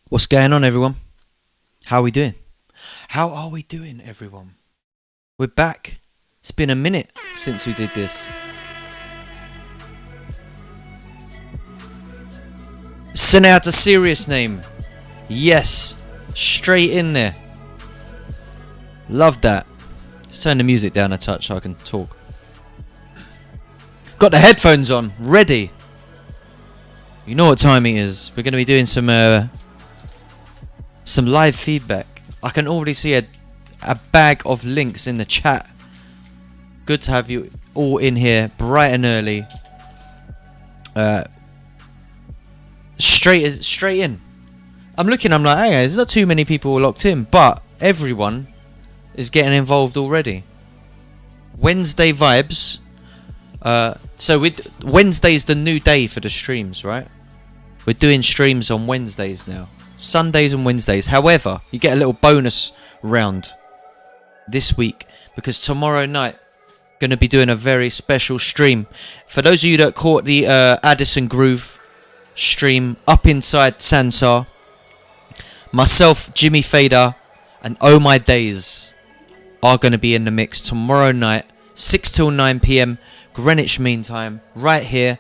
What's going on, everyone? How are we doing? How are we doing, everyone? We're back. It's been a minute since we did this. Send out a serious name. Yes. Straight in there. Love that. Let's turn the music down a touch so I can talk. Got the headphones on. Ready. You know what time it is. We're going to be doing some live feedback. I can already see a bag of links in the chat. Good to have you all in here bright and early. Straight in. I'm like, hey, there's not too many people locked in, but everyone is getting involved already. Wednesday vibes. So Wednesday's the new day for the streams, right? We're doing streams on Wednesdays now. Sundays and Wednesdays. However, you get a little bonus round this week because tomorrow night going to be doing a very special stream. For those of you that caught the Addison Groove stream up inside Sansar, myself, Jimmy Fader, and Oh My Days are going to be in the mix tomorrow night, 6 till 9 p.m. Greenwich Mean Time, right here,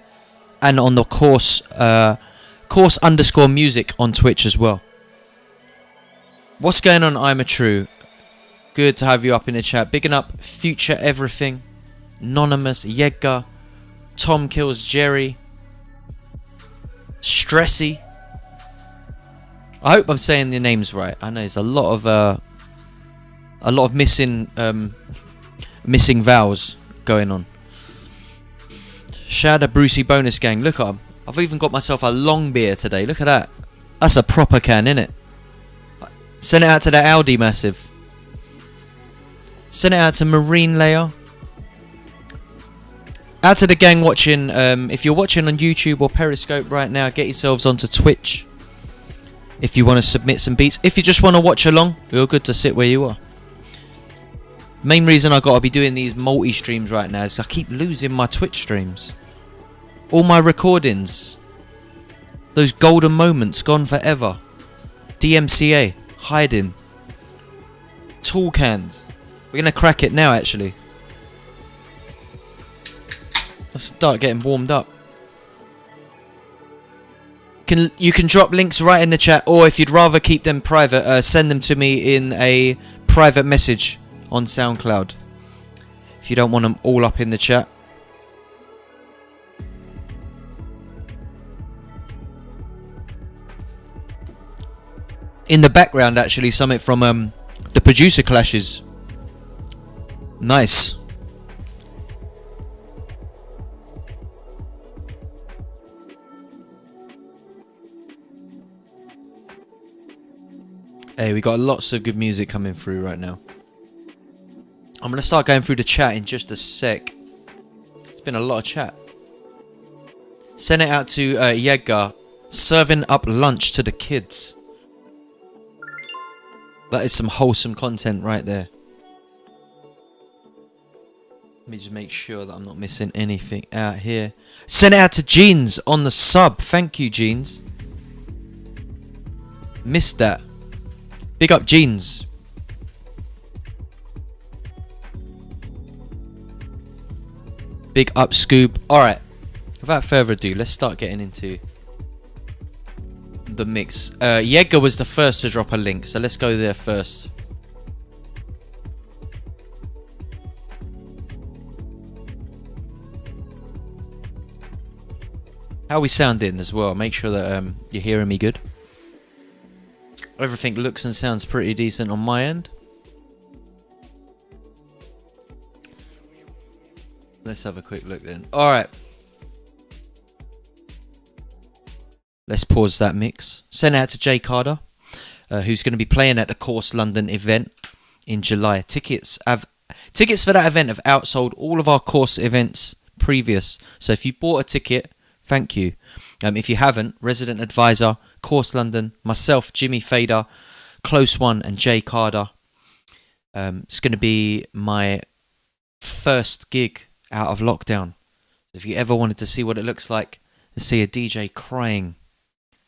and on the course_music on Twitch as well. What's going on, I'm a True? Good to have you up in the chat. Bigging up Future Everything, Anonymous, Yedgar, Tom Kills Jerry, Stressy. I hope I'm saying the names right. I know there's a lot of missing vowels going on. Shout out Brucey Bonus Gang. Look at him. I've even got myself a long beer today. Look at that. That's a proper can, innit? Send it out to the Audi Massive. Send it out to Marine Layer. Out to the gang watching. If you're watching on YouTube or Periscope right now, get yourselves onto Twitch. If you want to submit some beats. If you just want to watch along, you're good to sit where you are. Main reason I got to be doing these multi-streams right now is I keep losing my Twitch streams. All my recordings. Those golden moments gone forever. DMCA. Hiding. Tool cans. We're going to crack it now, actually. Let's start getting warmed up. You can drop links right in the chat, or if you'd rather keep them private, send them to me in a private message on SoundCloud. If you don't want them all up in the chat. In the background, actually, something from the producer clashes. Nice. Hey, we got lots of good music coming through right now. I'm going to start going through the chat in just a sec. It's been a lot of chat. Send it out to Yedgar. Serving up lunch to the kids. That is some wholesome content right there. Let me just make sure that I'm not missing anything out here. Send it out to Jeans on the sub. Thank you, Jeans. Missed that. Big up, Jeans. Big up, Scoob. Alright, without further ado, let's start getting into the mix. Jaeger was the first to drop a link, so let's go there first. How we sounding as well? Make sure that you're hearing me good. Everything looks and sounds pretty decent on my end. Let's have a quick look then. Alright. Let's pause that mix. Send it out to Jay Carter, who's going to be playing at the Course London event in July. Tickets for that event have outsold all of our Course events previous. So if you bought a ticket, thank you. If you haven't, Resident Advisor, Course London, myself, Jimmy Fader, Close One, and Jay Carter. It's going to be my first gig out of lockdown. If you ever wanted to see what it looks like to see a DJ crying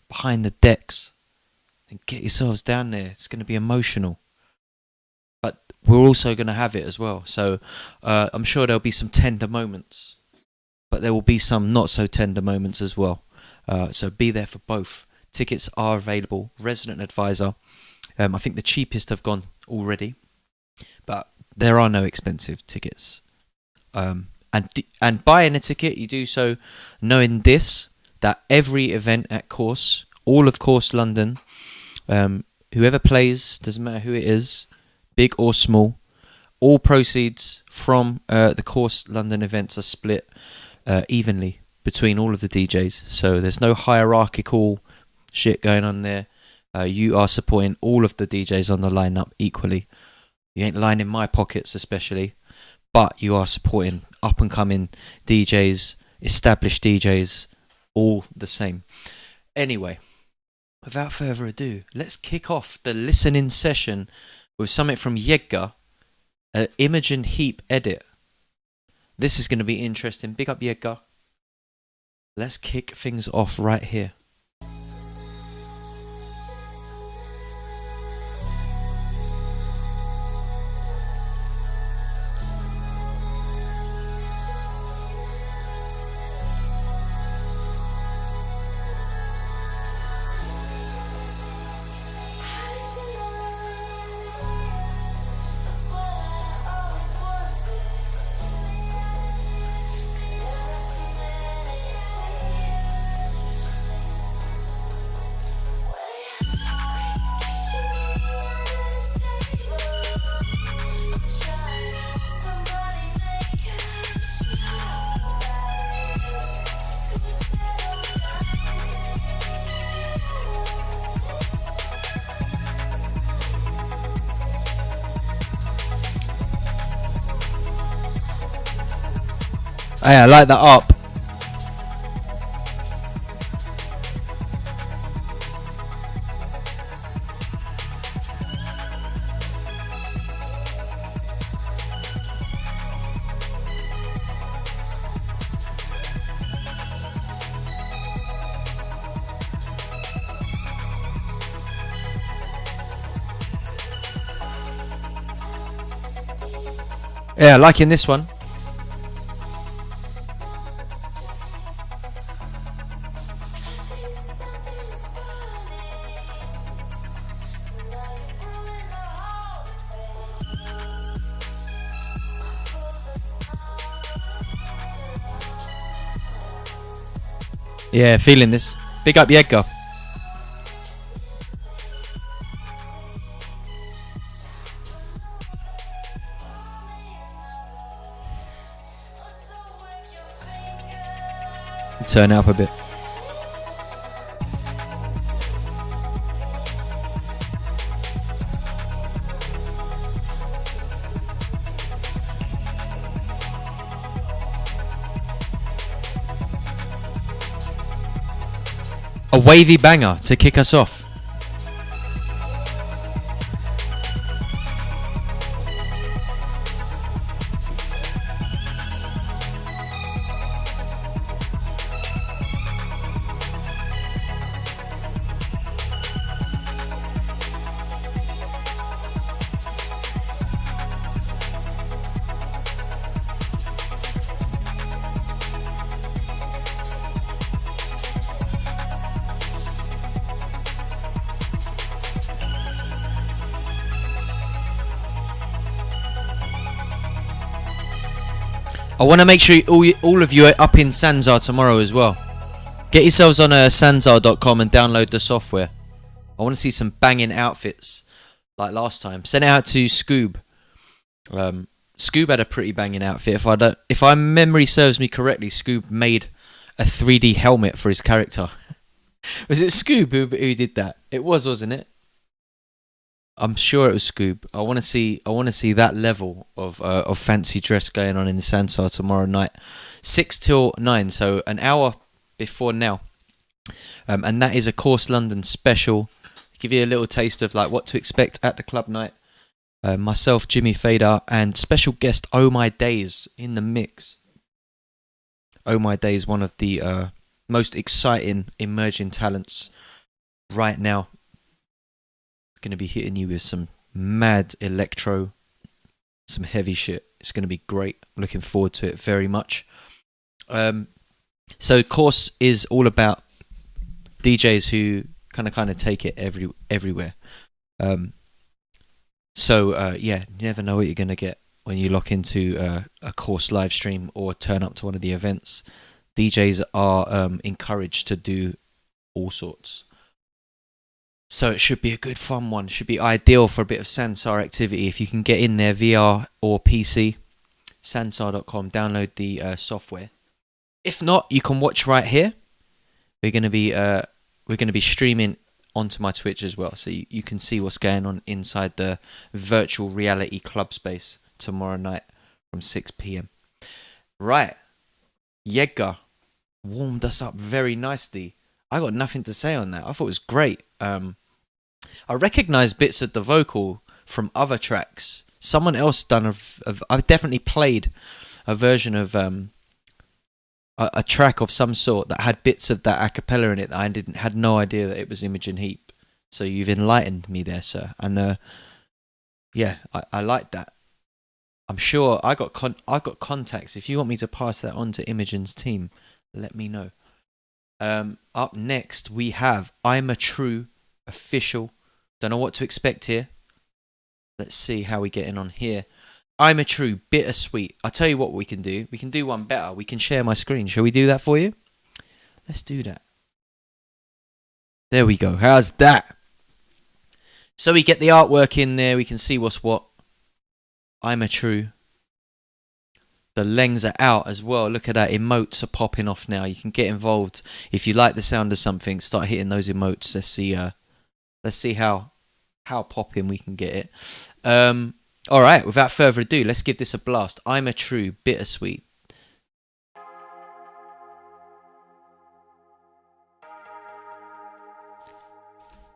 behind the decks, then get yourselves down there. It's going to be emotional. But we're also going to have it as well. So I'm sure there'll be some tender moments. But there will be some not so tender moments as well. So be there for both. Tickets are available. Resident Advisor. I think the cheapest have gone already. But there are no expensive tickets. And buying a ticket, you do so knowing this, that every event at Course, all of Course London, whoever plays, doesn't matter who it is, big or small, all proceeds from the Course London events are split evenly between all of the DJs. So there's no hierarchical shit going on there. You are supporting all of the DJs on the lineup equally. You ain't lining my pockets especially, but you are supporting up and coming DJs, established DJs, all the same. Anyway, without further ado, let's kick off the listening session with something from Jaeger, an Imogen Heap edit. This is going to be interesting. Big up Jaeger. Let's kick things off right here. Hey, I like that up. Yeah, liking this one. Yeah, feeling this. Big up Jaeger. Turn it up a bit. A wavy banger to kick us off. I want to make sure all of you are up in Sanzar tomorrow as well. Get yourselves on sanzar.com and download the software. I want to see some banging outfits like last time. Send it out to Scoob. Scoob had a pretty banging outfit. If my memory serves me correctly, Scoob made a 3D helmet for his character. Was it Scoob who did that? It was, wasn't it? I'm sure it was Scoob. I want to see that level of fancy dress going on in the Sanzar tomorrow night, 6 till 9, so an hour before now. And that is a Course London special. Give you a little taste of like what to expect at the club night. Myself, Jimmy Fader, and special guest Oh My Days in the mix. Oh My Days, one of the most exciting emerging talents right now. Going to be hitting you with some mad electro, some heavy shit. It's going to be great. Looking forward to it very much. So Course is all about DJs who kind of take it everywhere. So you never know what you're going to get when you lock into a Course live stream or turn up to one of the events. DJs are encouraged to do all sorts. So it should be a good fun one. Should be ideal for a bit of Sanzar activity. If you can get in there, VR or PC, sanzar.com, download the software. If not, you can watch right here. We're going to be streaming onto my Twitch as well, so you can see what's going on inside the virtual reality club space tomorrow night from 6 p.m. Right, Yegga warmed us up very nicely. I got nothing to say on that. I thought it was great. I recognise bits of the vocal from other tracks. Someone else done I've definitely played a version of a track of some sort that had bits of that a cappella in it that I had no idea that it was Imogen Heap. So you've enlightened me there, sir. And I like that. I'm sure I got contacts. If you want me to pass that on to Imogen's team, let me know. Up next we have I'm a True official. Don't know what to expect here. Let's see how we getting on here. I'm a True Bittersweet. I'll tell you what we can do. We can do one better. We can share my screen. Shall we do that for you? Let's do that. There we go. How's that? So we get the artwork in there. We can see what's what. I'm a True. The lengs are out as well. Look at that. Emotes are popping off now. You can get involved. If you like the sound of something, start hitting those emotes. Let's see how popping we can get it. Alright, without further ado, let's give this a blast. I'm a True Bittersweet.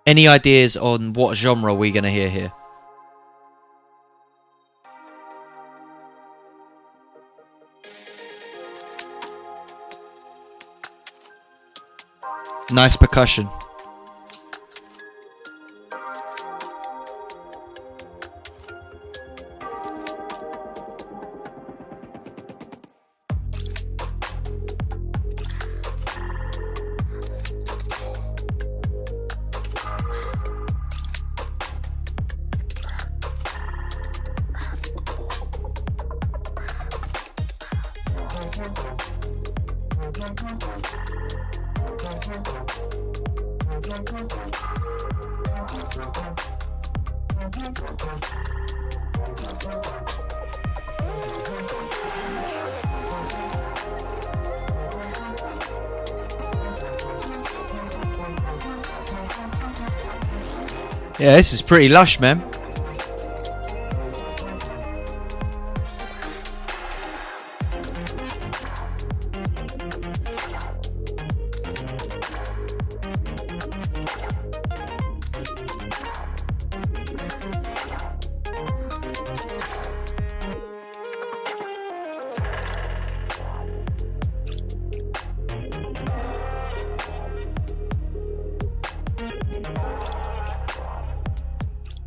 Any ideas on what genre we're going to hear here? Nice percussion. Yeah, this is pretty lush, man.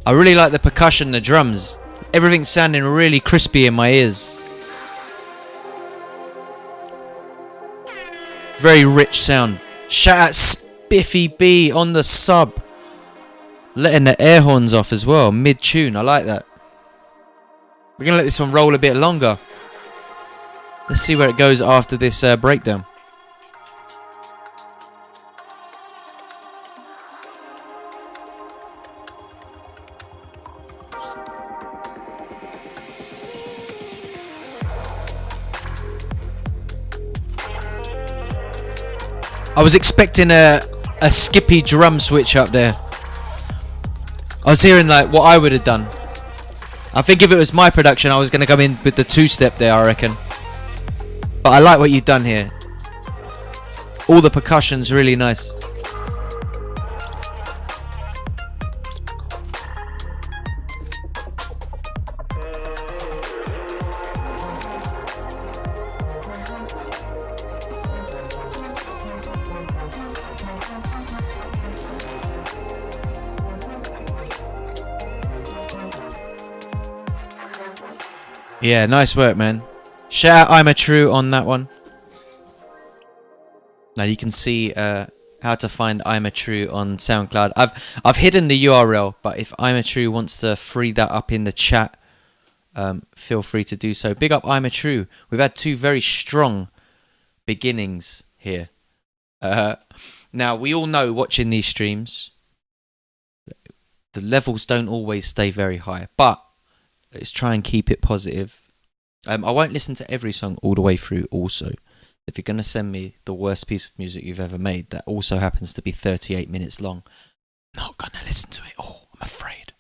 I really like the percussion, the drums. Everything's sounding really crispy in my ears. Very rich sound. Shout out Spiffy B on the sub. Letting the air horns off as well, mid-tune. I like that. We're going to let this one roll a bit longer. Let's see where it goes after this breakdown. I was expecting a skippy drum switch up there. I was hearing like what I would have done. I think if it was my production, I was going to come in with the two-step there, I reckon. But I like what you've done here. All the percussion's really nice. Yeah, nice work, man. Shout out I'm a True on that one. Now you can see how to find I'm a True on SoundCloud. I've hidden the URL, but if I'm a True wants to free that up in the chat, feel free to do so. Big up I'm a True. We've had two very strong beginnings here. Now we all know watching these streams, the levels don't always stay very high, but let's try and keep it positive. I won't listen to every song all the way through also. If you're going to send me the worst piece of music you've ever made that also happens to be 38 minutes long, I'm not going to listen to it all, I'm afraid.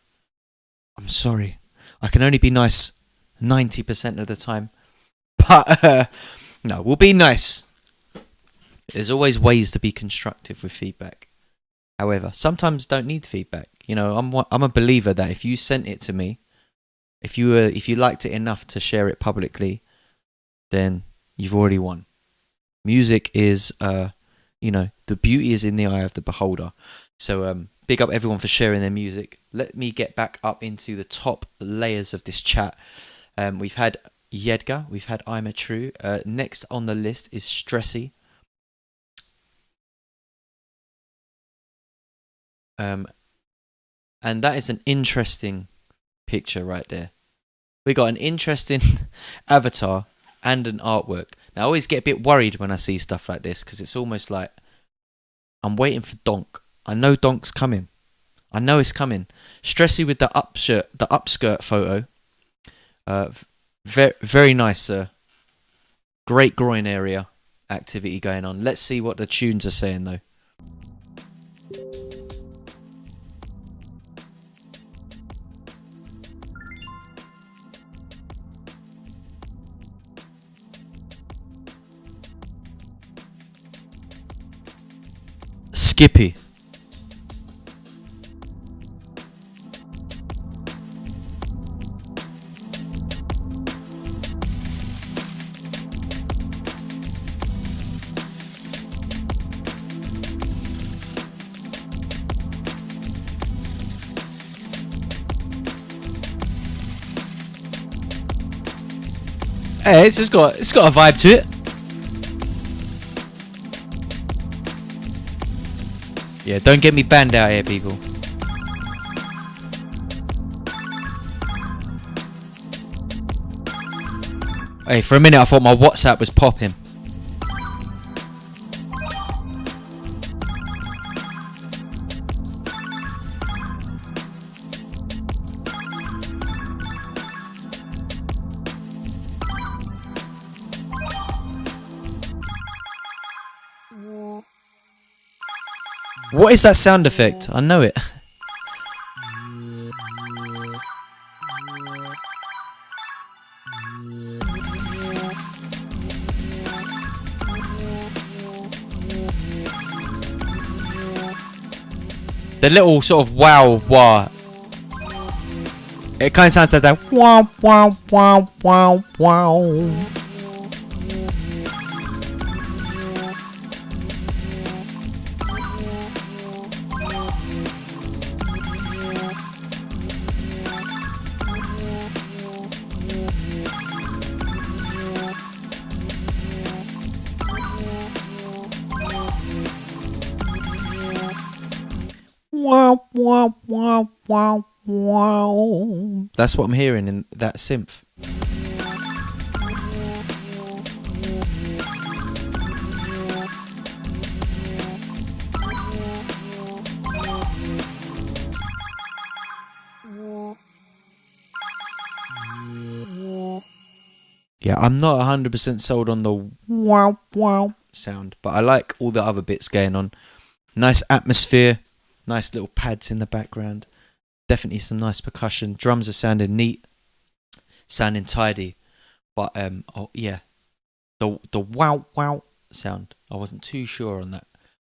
I'm sorry. I can only be nice 90% of the time. But, no, we'll be nice. There's always ways to be constructive with feedback. However, sometimes don't need feedback. You know, I'm a believer that if you sent it to me, if you liked it enough to share it publicly, then you've already won. Music is, you know, the beauty is in the eye of the beholder. So big up everyone for sharing their music. Let me get back up into the top layers of this chat. We've had Yedgar, we've had I'm a True. Next on the list is Stressy. And that is an interesting picture right there. We got an interesting avatar and an artwork. Now, I always get a bit worried when I see stuff like this because it's almost like I'm waiting for Donk. I know Donk's coming. I know it's coming. Stressy with the upskirt photo. Very nice. Great groin area activity going on. Let's see what the tunes are saying though. Skippy. Hey, it's got a vibe to it. Yeah, don't get me banned out here, people. Hey, for a minute I thought my WhatsApp was popping. What is that sound effect? I know it. The little sort of wow wah. It kind of sounds like that wow wow wow wow wow. Wow, wow, wow, wow, wow. That's what I'm hearing in that synth. Yeah, I'm not 100% sold on the wow wow sound, but I like all the other bits going on. Nice atmosphere, nice little pads in the background. Definitely some nice percussion. Drums are sounding neat, sounding tidy. But oh yeah, the wow wow sound, I wasn't too sure on that.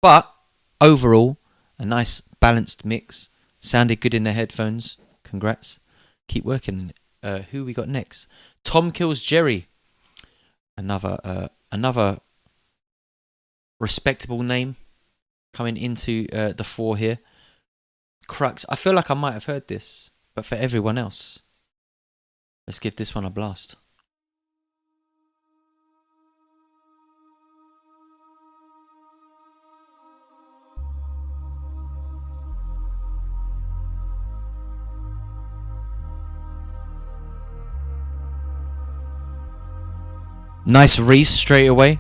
But overall, a nice balanced mix. Sounded good in the headphones. Congrats. Keep working on it. Who we got next? Tom Kills Jerry. Another respectable name coming into the fore here. Crux. I feel like I might have heard this, but for everyone else, let's give this one a blast. Nice Reese straight away.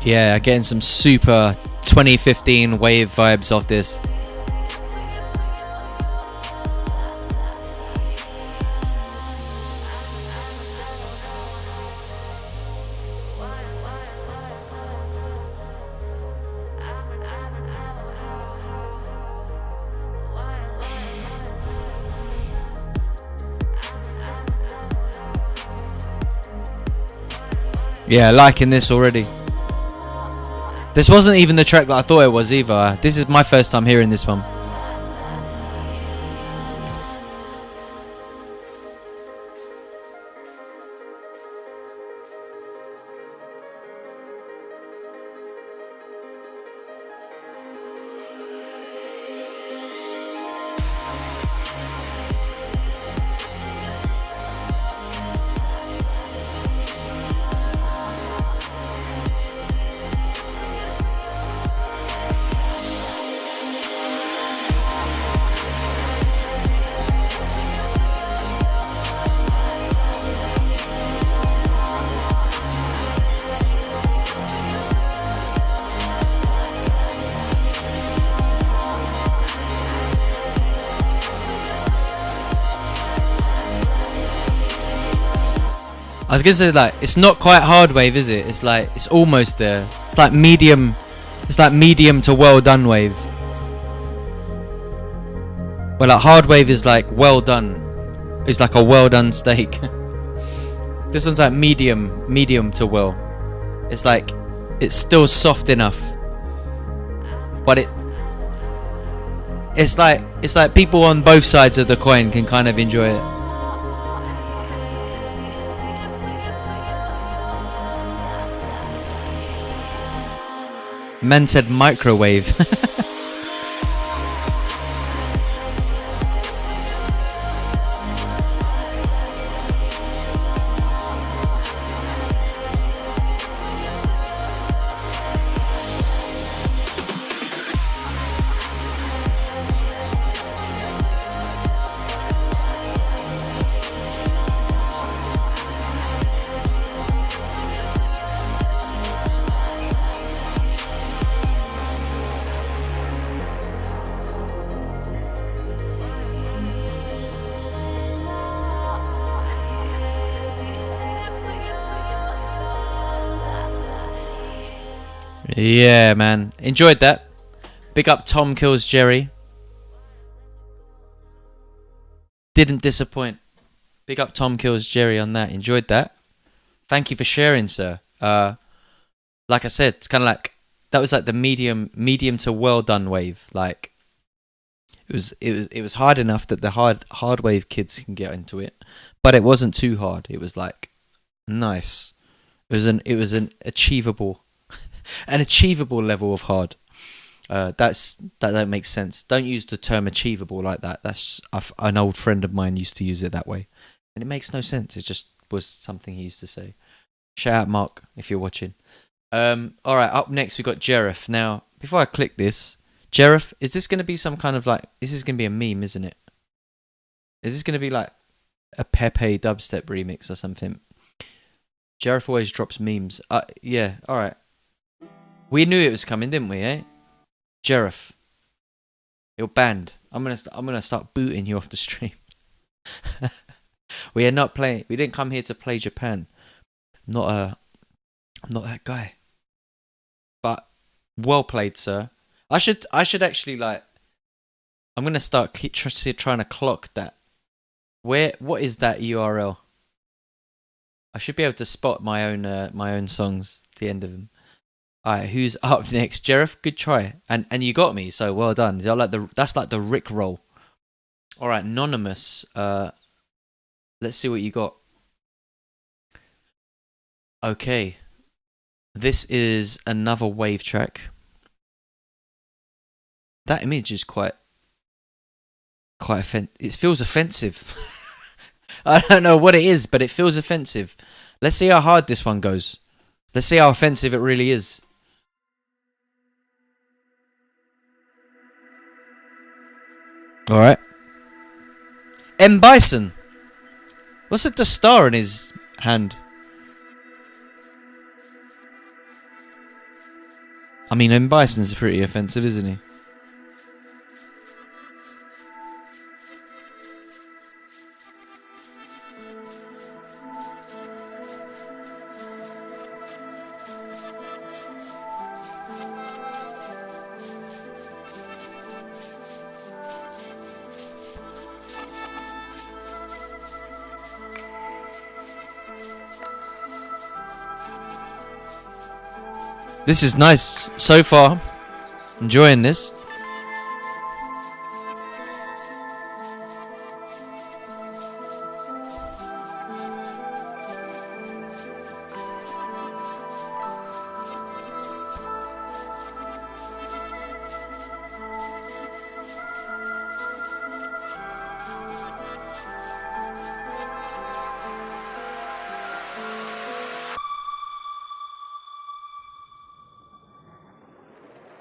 Yeah, getting some super 2015 wave vibes off this. Yeah, liking this already. This wasn't even the track that I thought it was either. This is my first time hearing this one. I was gonna say, like, it's not quite hard wave, is it? It's like, it's almost there. It's like medium. It's like medium to well done wave. Well, like hard wave is like well done. It's like a well done steak. This one's like medium to well. It's like, it's still soft enough, but it's like people on both sides of the coin can kind of enjoy it. Man said microwave. Yeah, man. Enjoyed that. Big up Tom Kills Jerry. Didn't disappoint. Big up Tom Kills Jerry on that. Enjoyed that. Thank you for sharing, sir. Like I said, it's kind of like, that was like the medium to well done wave. Like, it was hard enough that the hard wave kids can get into it, but it wasn't too hard. It was like nice. It was an achievable level of hard. That don't make sense. Don't use the term achievable like that. That's an old friend of mine used to use it that way, and it makes no sense. It just was something he used to say. Shout out Mark if you're watching. Alright, up next we got Jerif. Now, before I click this, Jerif, is this going to be some kind of like... This is going to be a meme, isn't it? Is this going to be like a Pepe dubstep remix or something? Jerif always drops memes. Yeah, alright. We knew it was coming, didn't we, eh? Jerif. You're banned. I'm gonna start booting you off the stream. We are not playing. We didn't come here to play Japan. I'm not that guy. But well played, sir. I should actually like. I'm gonna start trying to clock that. What is that URL? I should be able to spot my own songs at the end of them. Alright, who's up next? Jerif, good try. And you got me, so well done. That's like the Rick roll. Alright, Anonymous. Let's see what you got. Okay. This is another wave track. That image is quite offensive. It feels offensive. I don't know what it is, but it feels offensive. Let's see how hard this one goes. Let's see how offensive it really is. Alright. Bison. What's the star in his hand? I mean, Bison's pretty offensive, isn't he? This is nice so far. Enjoying this.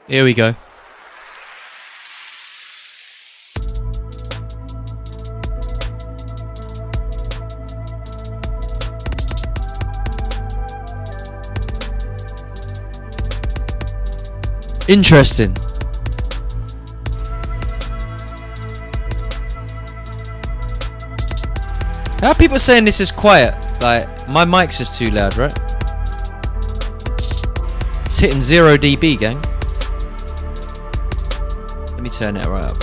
Here we go. Interesting. How are people saying this is quiet? Like, my mic's just too loud, right? It's hitting 0 dB, gang. Let me turn it right up.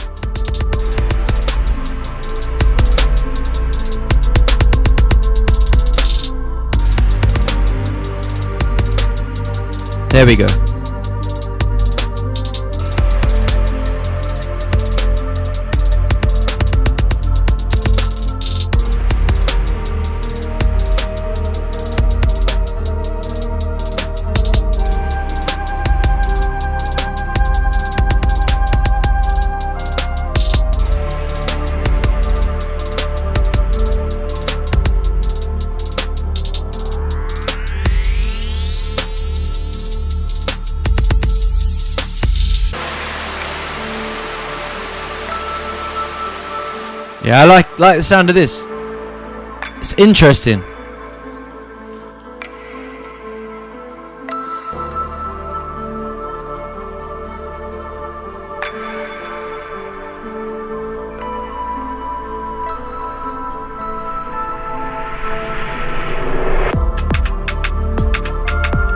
There we go. Yeah, I like the sound of this. It's interesting.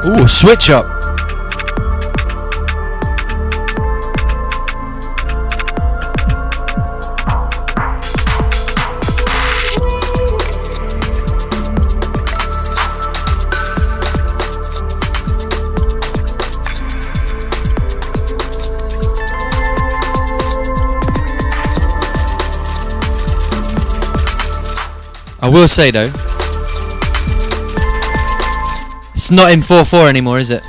Ooh, switch up. I will say though, it's not in 4/4 anymore, is it?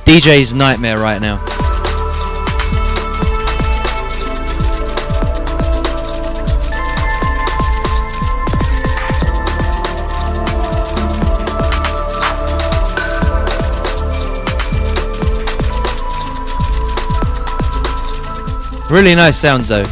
DJ's nightmare right now. Really nice sounds though.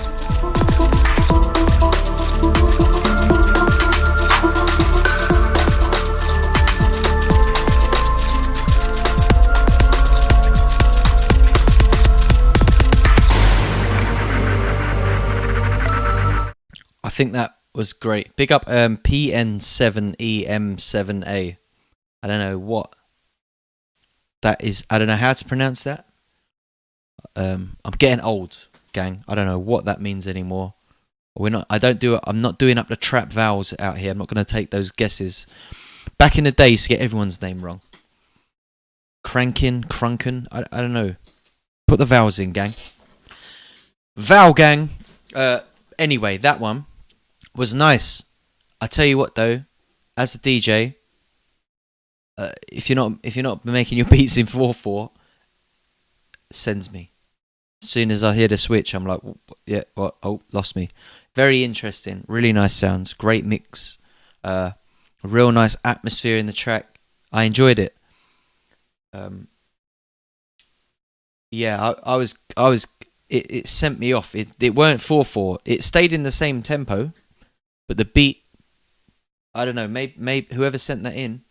I think that was great. Big up PN7EM7A. I don't know what that is. I don't know how to pronounce that. I'm getting old, gang. I don't know what that means anymore. I'm not doing up the trap vowels out here. I'm not going to take those guesses. Back in the day, I used to get everyone's name wrong. Crunken. I don't know. Put the vowels in, gang. Vowel gang. Anyway, that one was nice. I tell you what though, as a DJ, if you're not making your beats in 4/4, sends me. As soon as I hear the switch, I'm like, yeah, what? Oh, lost me. Very interesting, really nice sounds, great mix, a real nice atmosphere in the track. I enjoyed it. Yeah, I was. It sent me off. It weren't 4/4. It stayed in the same tempo, but the beat, I don't know. Maybe whoever sent that in,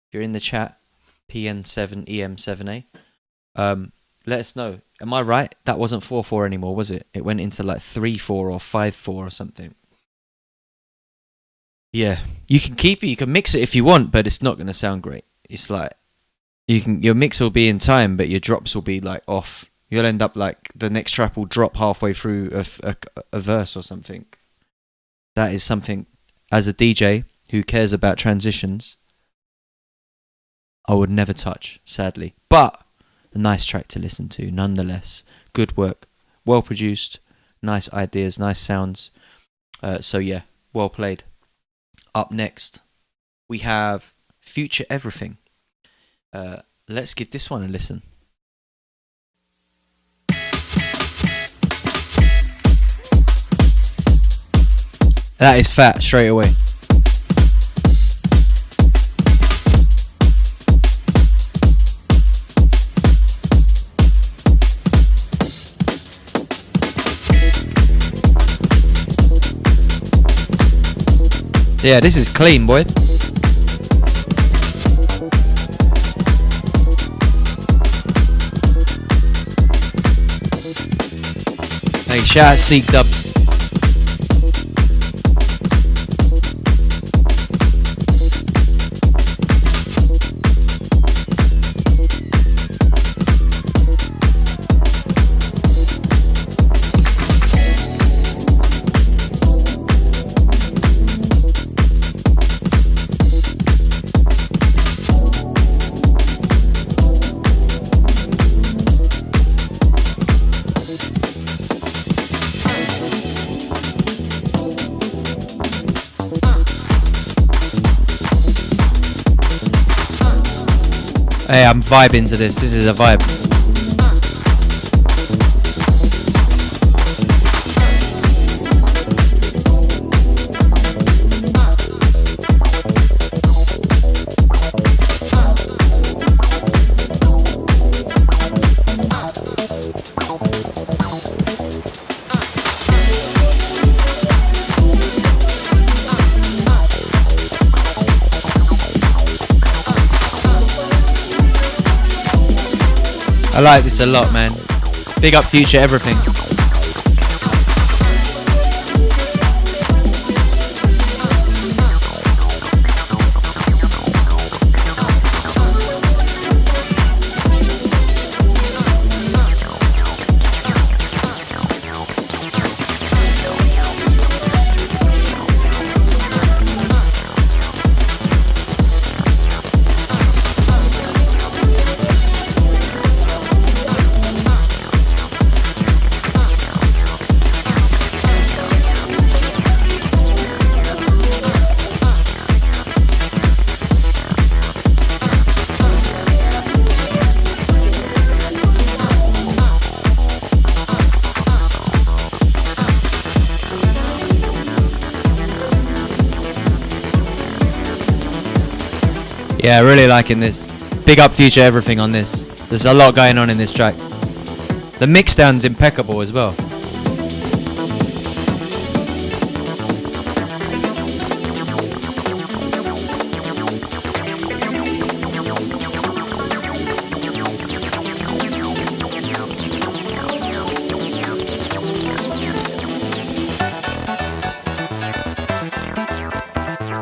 if you're in the chat, PN7EM7A, let us know. Am I right? That wasn't 4/4 anymore, was it? It went into like 3/4 or 5/4 or something. Yeah, you can keep it. You can mix it if you want, but it's not going to sound great. It's like your mix will be in time, but your drops will be like off. You'll end up like the next trap will drop halfway through a verse or something. That is something, as a DJ who cares about transitions, I would never touch, sadly. But a nice track to listen to, nonetheless. Good work, well produced, nice ideas, nice sounds. So yeah, well played. Up next, we have Future Everything. Let's give this one a listen. That is fat straight away. Yeah, this is clean, boy. Hey, shout out Seek Dubs. Hey, I'm vibing to this. This is a vibe. I like this a lot, man. Big up Future Everything. Yeah, really liking this. Big up Future Everything on this. There's a lot going on in this track. The mix down's impeccable as well.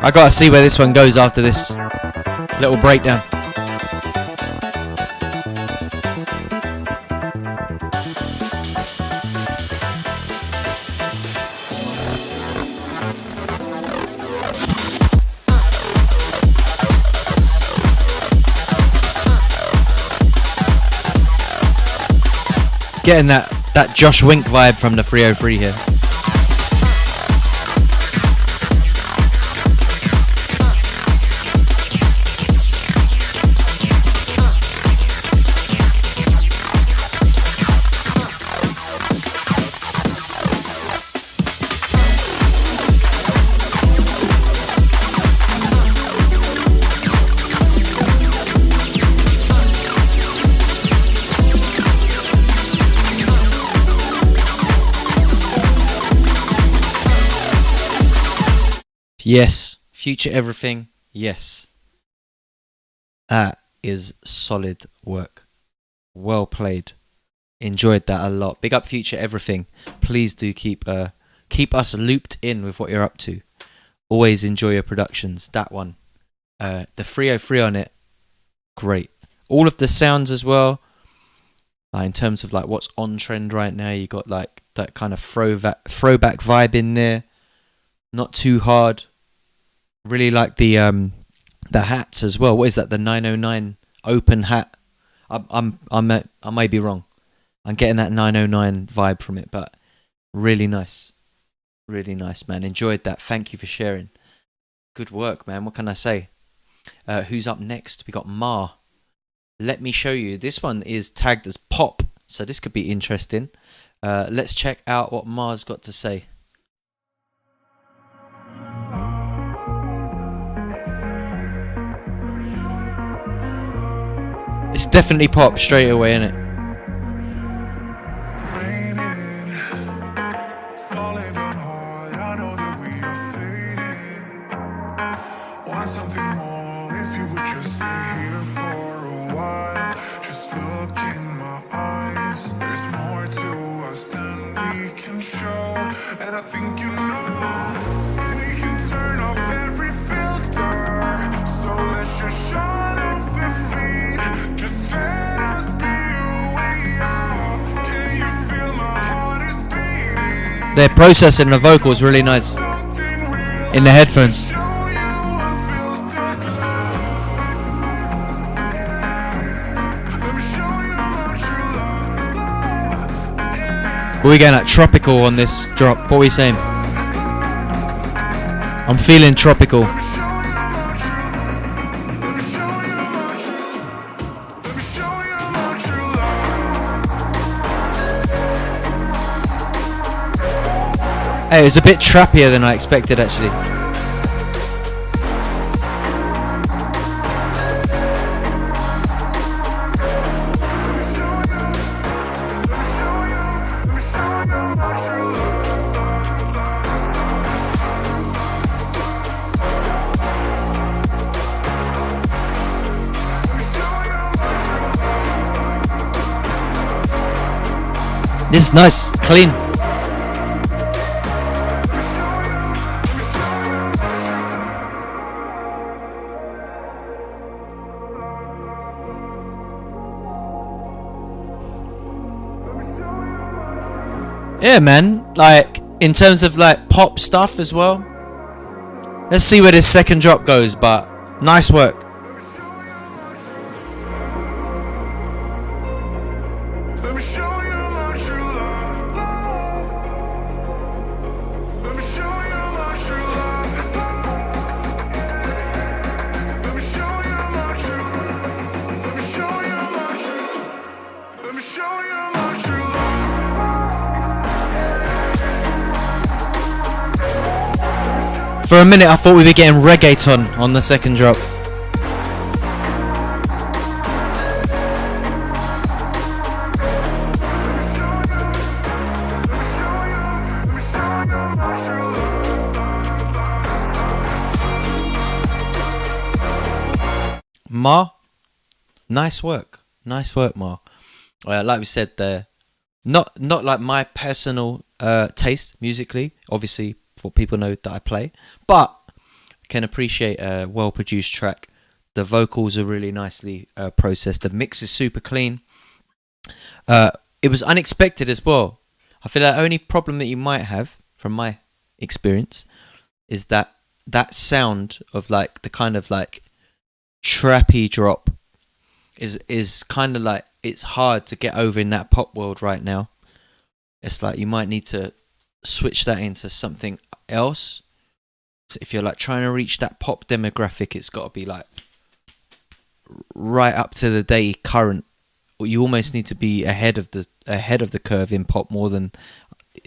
I gotta see where this one goes after this little breakdown. Getting that Josh Wink vibe from the 303 here. Yes, Future Everything, yes. That is solid work. Well played. Enjoyed that a lot. Big up Future Everything. Please do keep us looped in with what you're up to. Always enjoy your productions. That one. The 303 on it, great. All of the sounds as well. In terms of like what's on trend right now, you got like that kind of throwback vibe in there. Not too hard. Really like the hats as well. What is that? The 909 open hat. I may be wrong. I'm getting that 909 vibe from it, but really nice. Really nice, man. Enjoyed that. Thank you for sharing. Good work, man. What can I say? Who's up next? We got Ma. Let me show you. This one is tagged as pop, so this could be interesting. Let's check out what Ma's got to say. It's definitely pop straight away, innit? Falling on hard, I know that we are fading. Want something more, if you would just stay here for a while. Just look in my eyes, there's more to us than we can show. And I think you know, we can turn off every filter. So let's just shut off the feed. Just let us be who we are. Can you feel my heart is beating? They're processing the vocals really nice in the headphones. We're getting at tropical on this drop. What are we saying? I'm feeling tropical. Hey, it was a bit trappier than I expected, actually. This is nice, clean. Yeah, man, like in terms of like pop stuff as well. Let's see where this second drop goes, but nice work. For a minute I thought we were getting reggaeton on the second drop. Ma, nice work, Ma. Like we said, there, not like my personal taste musically. Obviously, for people know that I play, but can appreciate a well-produced track. The vocals are really nicely processed. The mix is super clean. It was unexpected as well. I feel like the only problem that you might have, from my experience, is that sound of like the kind of like trappy drop is kind of like, it's hard to get over in that pop world right now. It's like you might need to switch that into something else. So if you're like trying to reach that pop demographic, it's got to be like right up to the day current. You almost need to be ahead of the curve in pop more than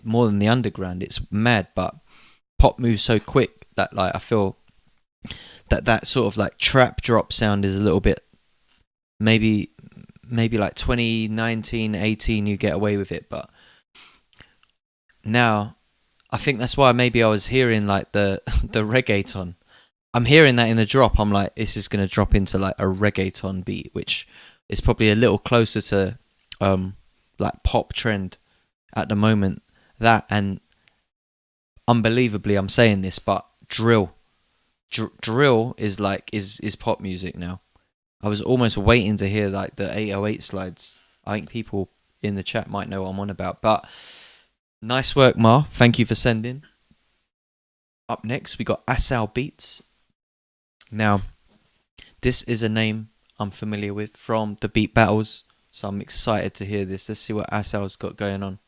the underground. It's mad, but pop moves so quick that like I feel that sort of like trap drop sound is a little bit, maybe like 2019, 18 you get away with it, but now I think that's why maybe I was hearing like the reggaeton. I'm hearing that in the drop. I'm like, this is going to drop into like a reggaeton beat, which is probably a little closer to like pop trend at the moment. That, and unbelievably, I'm saying this, but drill is like is pop music now. I was almost waiting to hear like the 808 slides. I think people in the chat might know what I'm on about, but nice work, Ma. Thank you for sending. Up next, we got Asal Beats. Now, this is a name I'm familiar with from the Beat Battles, so I'm excited to hear this. Let's see what Asal's got going on.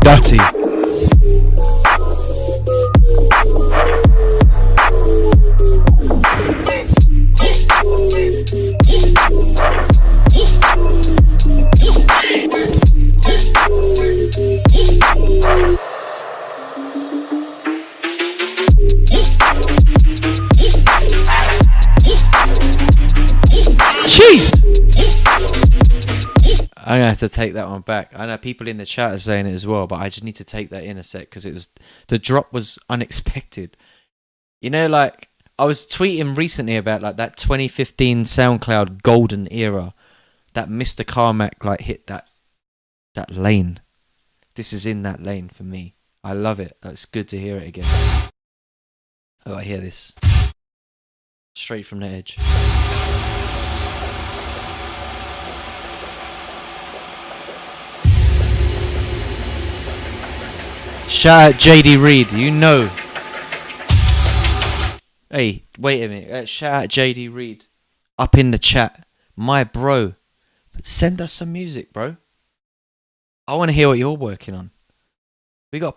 Dirty. Jeez! I'm gonna have to take that one back. I know people in the chat are saying it as well, but I just need to take that in a sec because the drop was unexpected. You know, like I was tweeting recently about like that 2015 SoundCloud golden era, that Mr. Carmack like hit that lane. This is in that lane for me. I love it. It's good to hear it again. Oh, I hear this straight from the edge. Shout out JD Reed, you know. Hey, wait a minute. Shout out JD Reed up in the chat, my bro. Send us some music, bro. I want to hear what you're working on. We got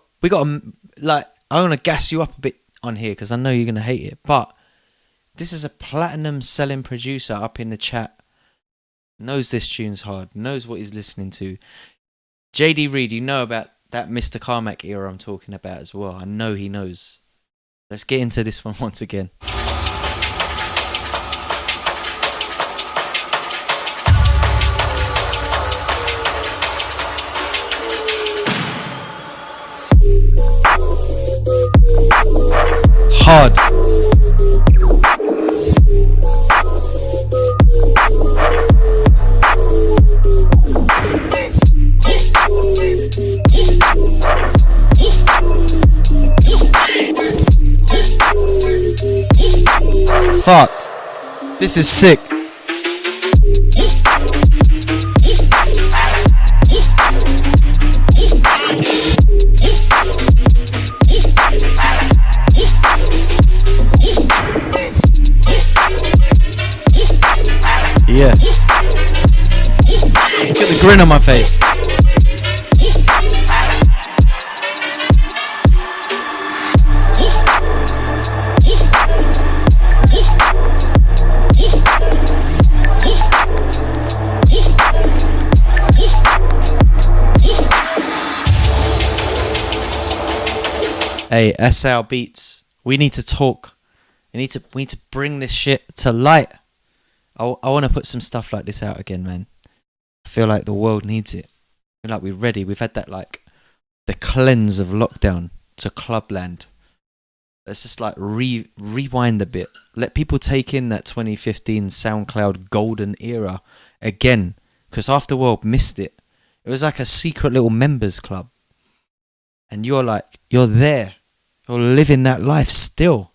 like, I want to gas you up a bit on here because I know you're gonna hate it, but this is a platinum selling producer up in the chat. Knows this tune's hard. Knows what he's listening to. JD Reed, you know about that Mr. Carmack era I'm talking about as well. I know he knows. Let's get into this one once again. Hard. Fuck. This is sick. Yeah. Look at the grin on my face. Hey, SL Beats, we need to talk. We need to bring this shit to light. I want to put some stuff like this out again, man. I feel like the world needs it. I feel like we're ready. We've had that, like, the cleanse of lockdown to clubland. Let's just, like, rewind a bit. Let people take in that 2015 SoundCloud golden era again. Because half the world missed it. It was like a secret little members club. And you're there. You're living that life still.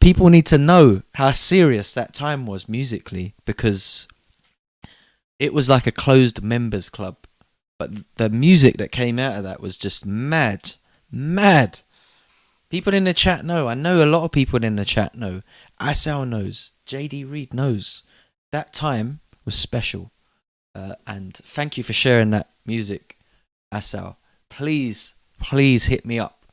People need to know how serious that time was musically, because it was like a closed members club. But the music that came out of that was just mad. Mad. People in the chat know. I know a lot of people in the chat know. Asal knows. JD Reed knows. That time was special. And thank you for sharing that music, Asal. Please hit me up.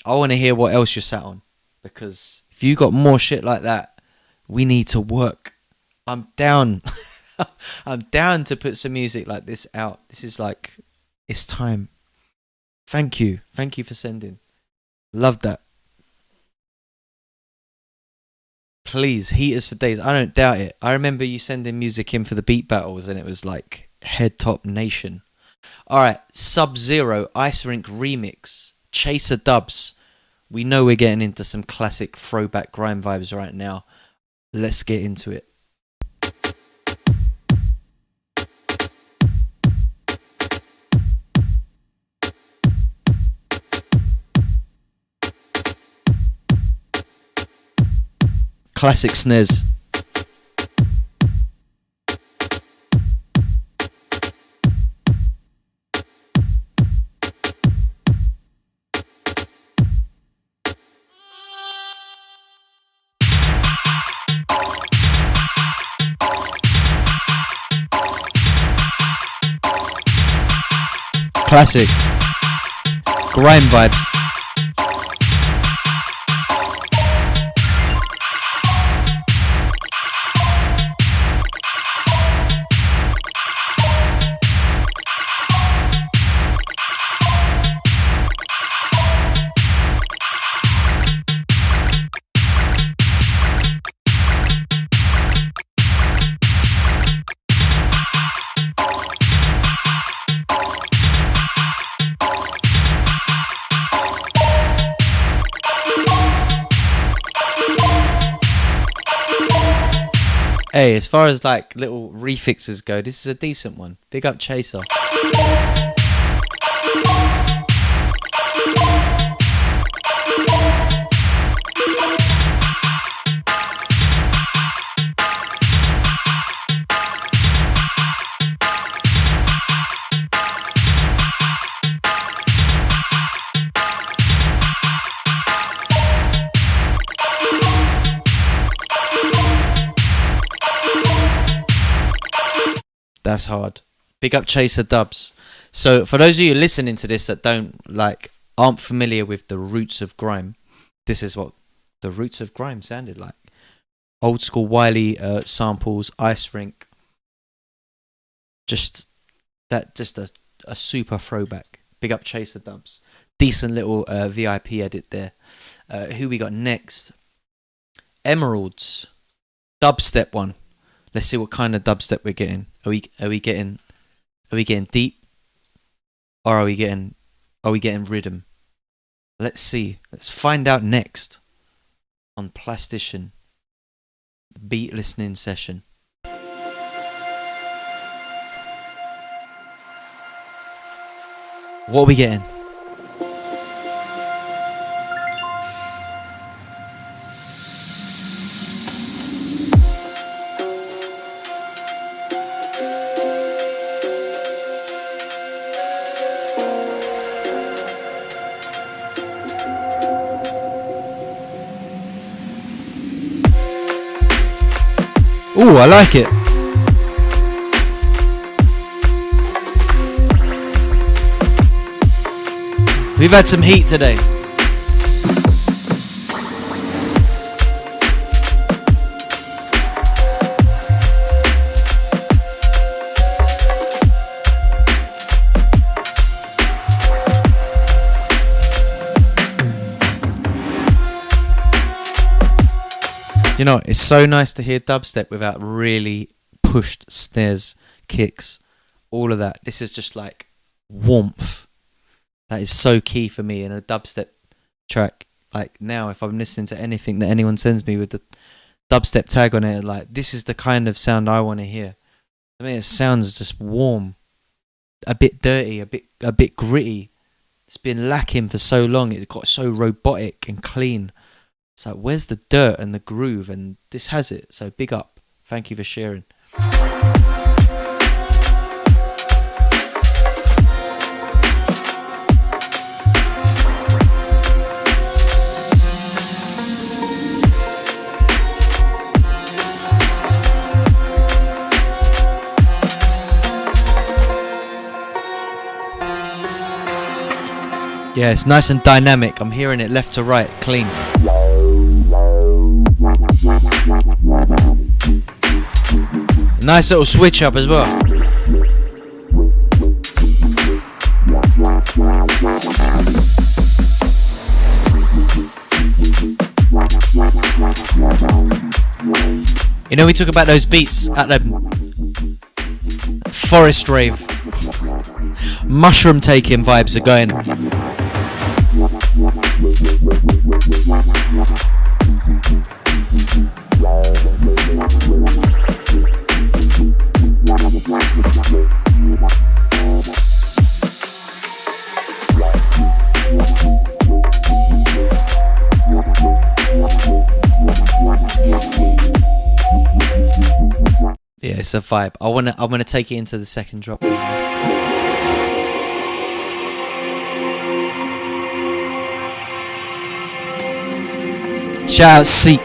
I want to hear what else you're sat on. Because if you got more shit like that, we need to work. I'm down. I'm down to put some music like this out. This is like, it's time. Thank you. Thank you for sending. Love that. Please, Heaters for Days. I don't doubt it. I remember you sending music in for the beat battles and it was like head top nation. Alright, SubZero Ice Rink remix. Chaser dubs. We know we're getting into some classic throwback grime vibes right now. Let's get into it. Classic snares. Classic grime vibes. Hey, as far as like little refixes go, this is a decent one. Big up Chaser. That's hard. Big up Chaser dubs. So for those of you listening to this that aren't familiar with the roots of grime, this is what the roots of grime sounded like. Old school Wiley samples, Ice Rink. Just a super throwback. Big up Chaser dubs. Decent little VIP edit there. Who we got next? Emeralds. Dubstep one. Let's see what kind of dubstep we're getting. Are we getting deep, or are we getting rhythm? Let's see. Let's find out next on Plastician, the beat listening session. What are we getting? Ooh, I like it. We've had some heat today. You know, it's so nice to hear dubstep without really pushed snares, kicks, all of that. This is just like warmth. That is so key for me in a dubstep track. Like now, if I'm listening to anything that anyone sends me with the dubstep tag on it, like this is the kind of sound I want to hear. I mean, it sounds just warm, a bit dirty, a bit gritty. It's been lacking for so long. It got so robotic and clean. It's like, where's the dirt and the groove? And this has it. So big up. Thank you for sharing. Yeah, it's nice and dynamic. I'm hearing it left to right, clean. Nice little switch up as well. You know, we talk about those beats at the forest rave. Mushroom taking vibes are going. Yeah, it's a vibe. I wanna take it into the second drop. Shout out Seek.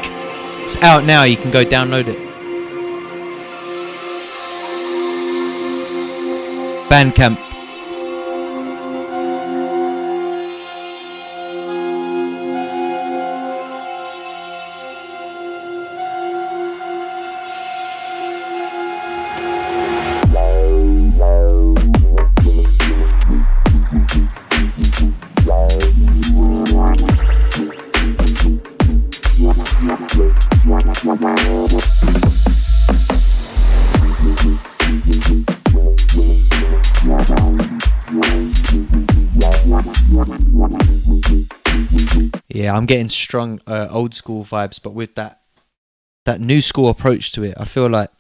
It's out now, you can go download it. Bandcamp. Yeah, I'm getting strong old school vibes, but with that new school approach to it, I feel like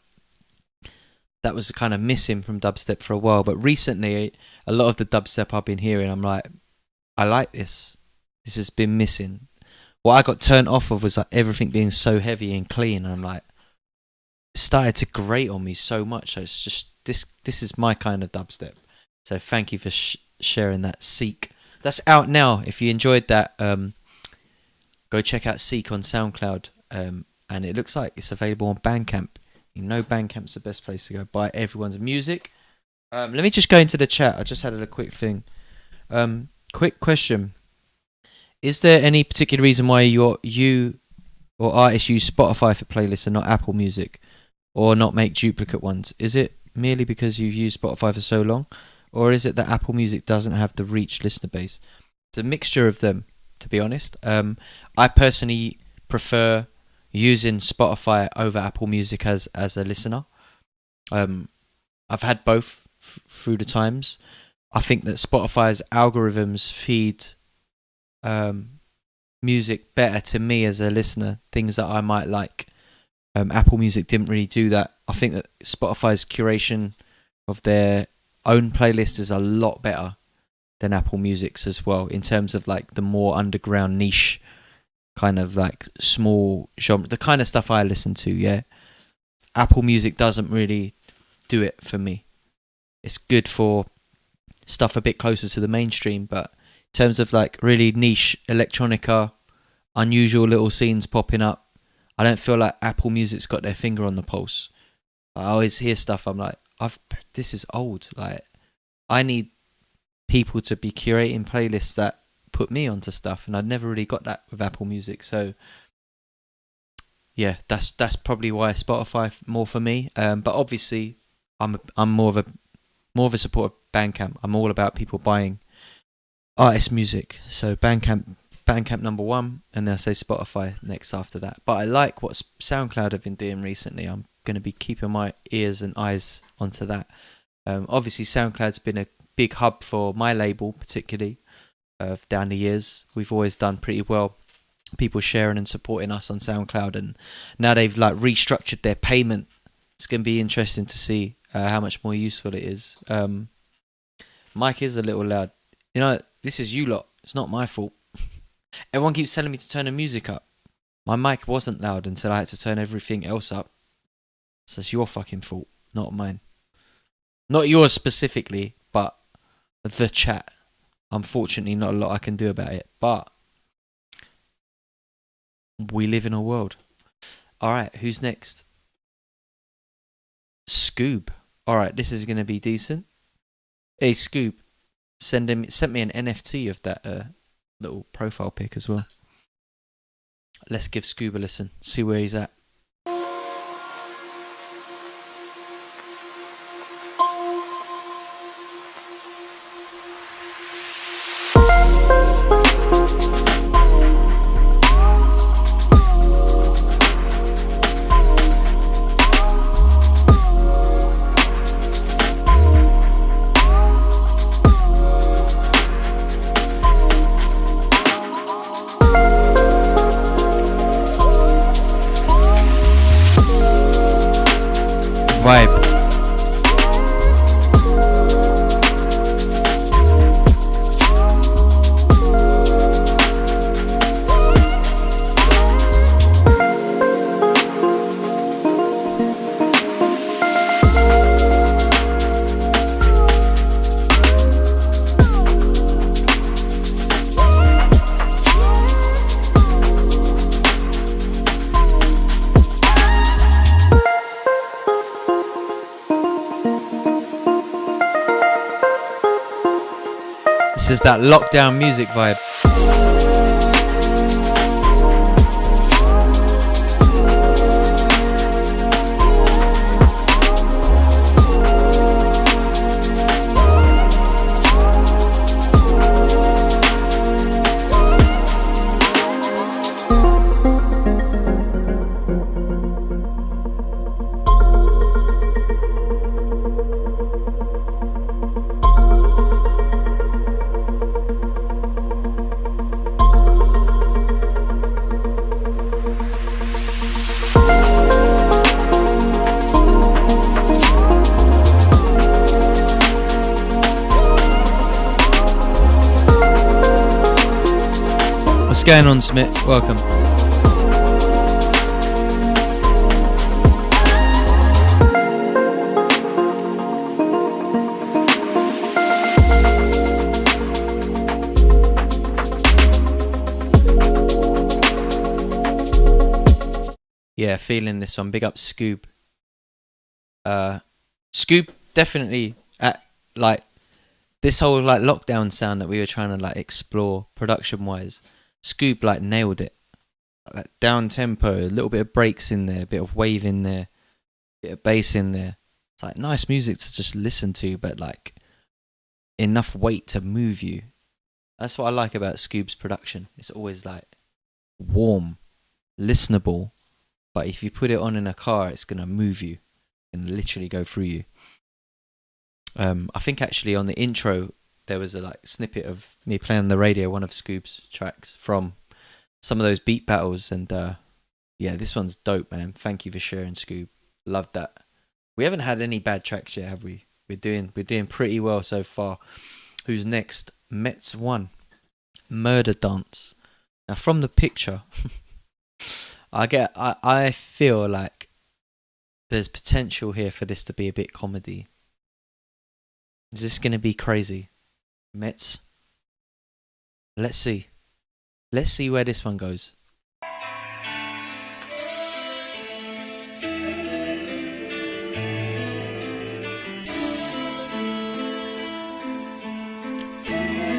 that was kind of missing from dubstep for a while. But recently, a lot of the dubstep I've been hearing, I'm like, I like this. This has been missing. What I got turned off of was like everything being so heavy and clean. And I'm like, it started to grate on me so much. So it's just this is my kind of dubstep. So thank you for sharing that. Seek. That's out now. If you enjoyed that, go check out Seek on SoundCloud. And it looks like it's available on Bandcamp. You know Bandcamp's the best place to go buy everyone's music. Let me just go into the chat. I just had a quick thing. Quick question. Is there any particular reason why you or artists use Spotify for playlists and not Apple Music? Or not make duplicate ones? Is it merely because you've used Spotify for so long? Or is it that Apple Music doesn't have the reach listener base? It's a mixture of them, to be honest. I personally prefer using Spotify over Apple Music as a listener. I've had both through the times. I think that Spotify's algorithms feed music better to me as a listener, things that I might like. Apple Music didn't really do that. I think that Spotify's curation of their own playlist is a lot better than Apple Music's as well, in terms of like the more underground niche kind of like small genre, the kind of stuff I listen to. Yeah, Apple Music doesn't really do it for me. It's good for stuff a bit closer to the mainstream, but in terms of like really niche electronica, unusual little scenes popping up, I don't feel like Apple Music's got their finger on the pulse. I always hear stuff, I'm like, this is old. Like, I need people to be curating playlists that put me onto stuff, and I'd never really got that with Apple Music. So yeah, that's probably why Spotify more for me. But obviously, I'm more of a supporter of Bandcamp. I'm all about people buying artist music. So Bandcamp Bandcamp number 1, and then I say Spotify next after that. But I like what SoundCloud have been doing recently. I'm going to be keeping my ears and eyes onto that. Obviously, SoundCloud's been a big hub for my label, particularly down the years. We've always done pretty well. People sharing and supporting us on SoundCloud, and now they've like restructured their payment. It's going to be interesting to see how much more useful it is. Mic is a little loud. You know, this is you lot. It's not my fault. Everyone keeps telling me to turn the music up. My mic wasn't loud until I had to turn everything else up. So it's your fucking fault, not mine. Not yours specifically, but the chat. Unfortunately, not a lot I can do about it, but we live in a world. Alright, who's next? Scoob. Alright, this is going to be decent. Hey, Scoob, sent me an NFT of that little profile pic as well. Let's give Scoob a listen, see where he's at. Vibe. This is that lockdown music vibe. What's going on, Smith? Welcome. Yeah, feeling this one. Big up Scoob. Scoob definitely at like this whole like lockdown sound that we were trying to like explore production wise. Scoob like nailed it. Like down tempo, a little bit of breaks in there, a bit of wave in there, a bit of bass in there. It's like nice music to just listen to, but like enough weight to move you. That's what I like about Scoob's production. It's always like warm, listenable, but if you put it on in a car, it's gonna move you and literally go through you. I think actually on the intro there was a like snippet of me playing on the radio, one of Scoob's tracks from some of those beat battles, and yeah, this one's dope, man. Thank you for sharing, Scoob. Love that. We haven't had any bad tracks yet, have we? We're doing pretty well so far. Who's next? Mets 1, Murder Dance. Now from the picture, I feel like there's potential here for this to be a bit comedy. Is this gonna be crazy? Mets. Let's see. Let's see where this one goes.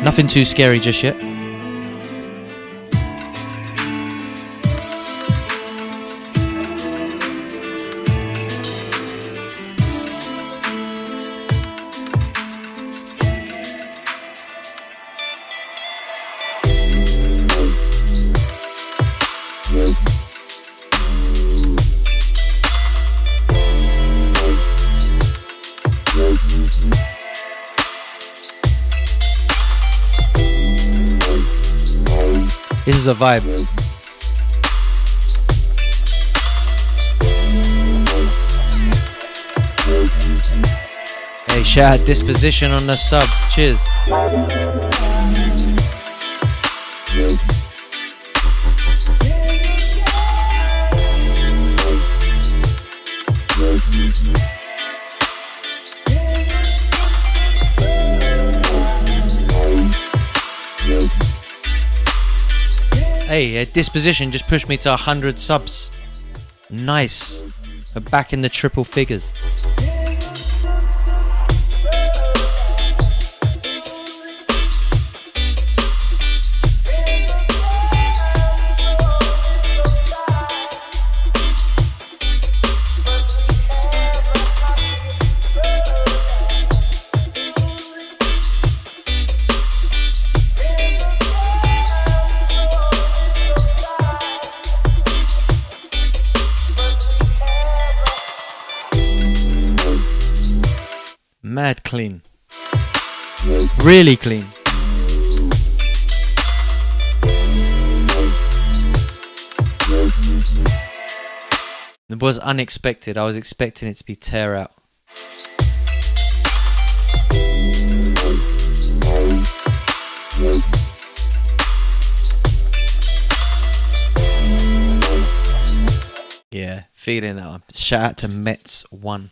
Nothing too scary just yet. This is a vibe. Hey, shout out Disposition on the sub. Cheers. Hey, Disposition just pushed me to 100 subs. Nice. We're back in the triple figures. Mad clean. Really clean. It was unexpected. I was expecting it to be tear out. Yeah, feeling that one. Shout out to Mets1.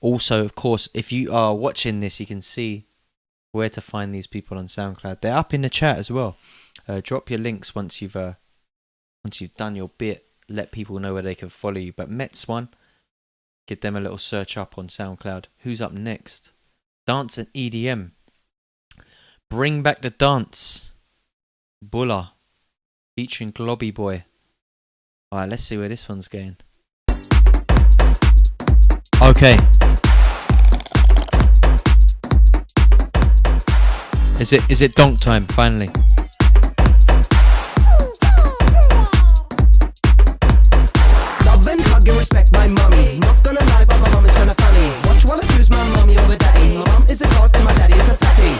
Also, of course, if you are watching this, you can see where to find these people on SoundCloud. They're up in the chat as well. Drop your links once you've done your bit. Let people know where they can follow you. But Mets1, give them a little search up on SoundCloud. Who's up next? Dance and EDM. Bring back the dance. Bulla, featuring Globby Boy. All right, let's see where this one's going. Okay. Is it donk time finally? Love and hug and respect my mummy. Not gonna lie, but my mum is kinda funny. Watch while I choose my mummy over daddy. My mum is a god and my daddy is a fatty.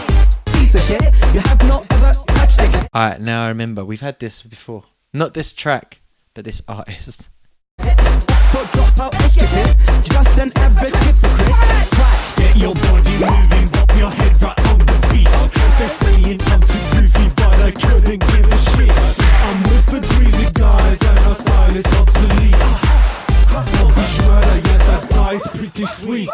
Piece of shit, you have not ever touched it. Alright, now I remember. We've had this before. Not this track, but this artist. Just an average hypocrite. Get your body moving, pop your head right on the beat. They're saying I'm too goofy, but I couldn't give a shit. I'm with the greasy guys and my style is obsolete. Bobby Schmurder, yeah, that guy's pretty sweet.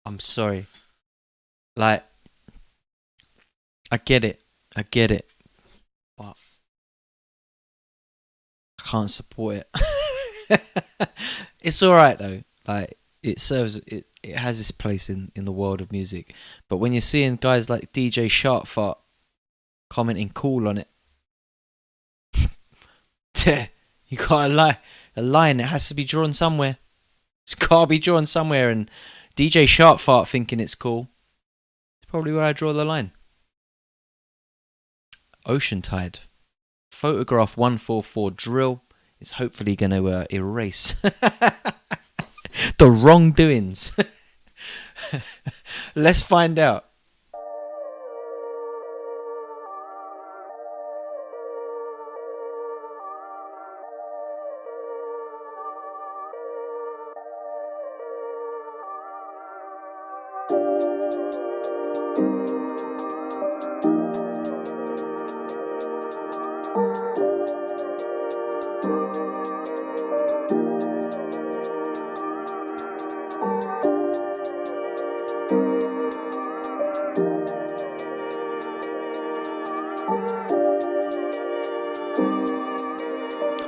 I'm sorry. Like, I get it, but I can't support it. It's alright though, like, it serves, it has its place in the world of music, but when you're seeing guys like DJ Sharpfart commenting cool on it, you got a line that has to be drawn somewhere. It's gotta be drawn somewhere, and DJ Sharpfart thinking it's cool, it's probably where I draw the line. Ocean Tide. Photograph 144 drill is hopefully going to erase the wrongdoings. Let's find out.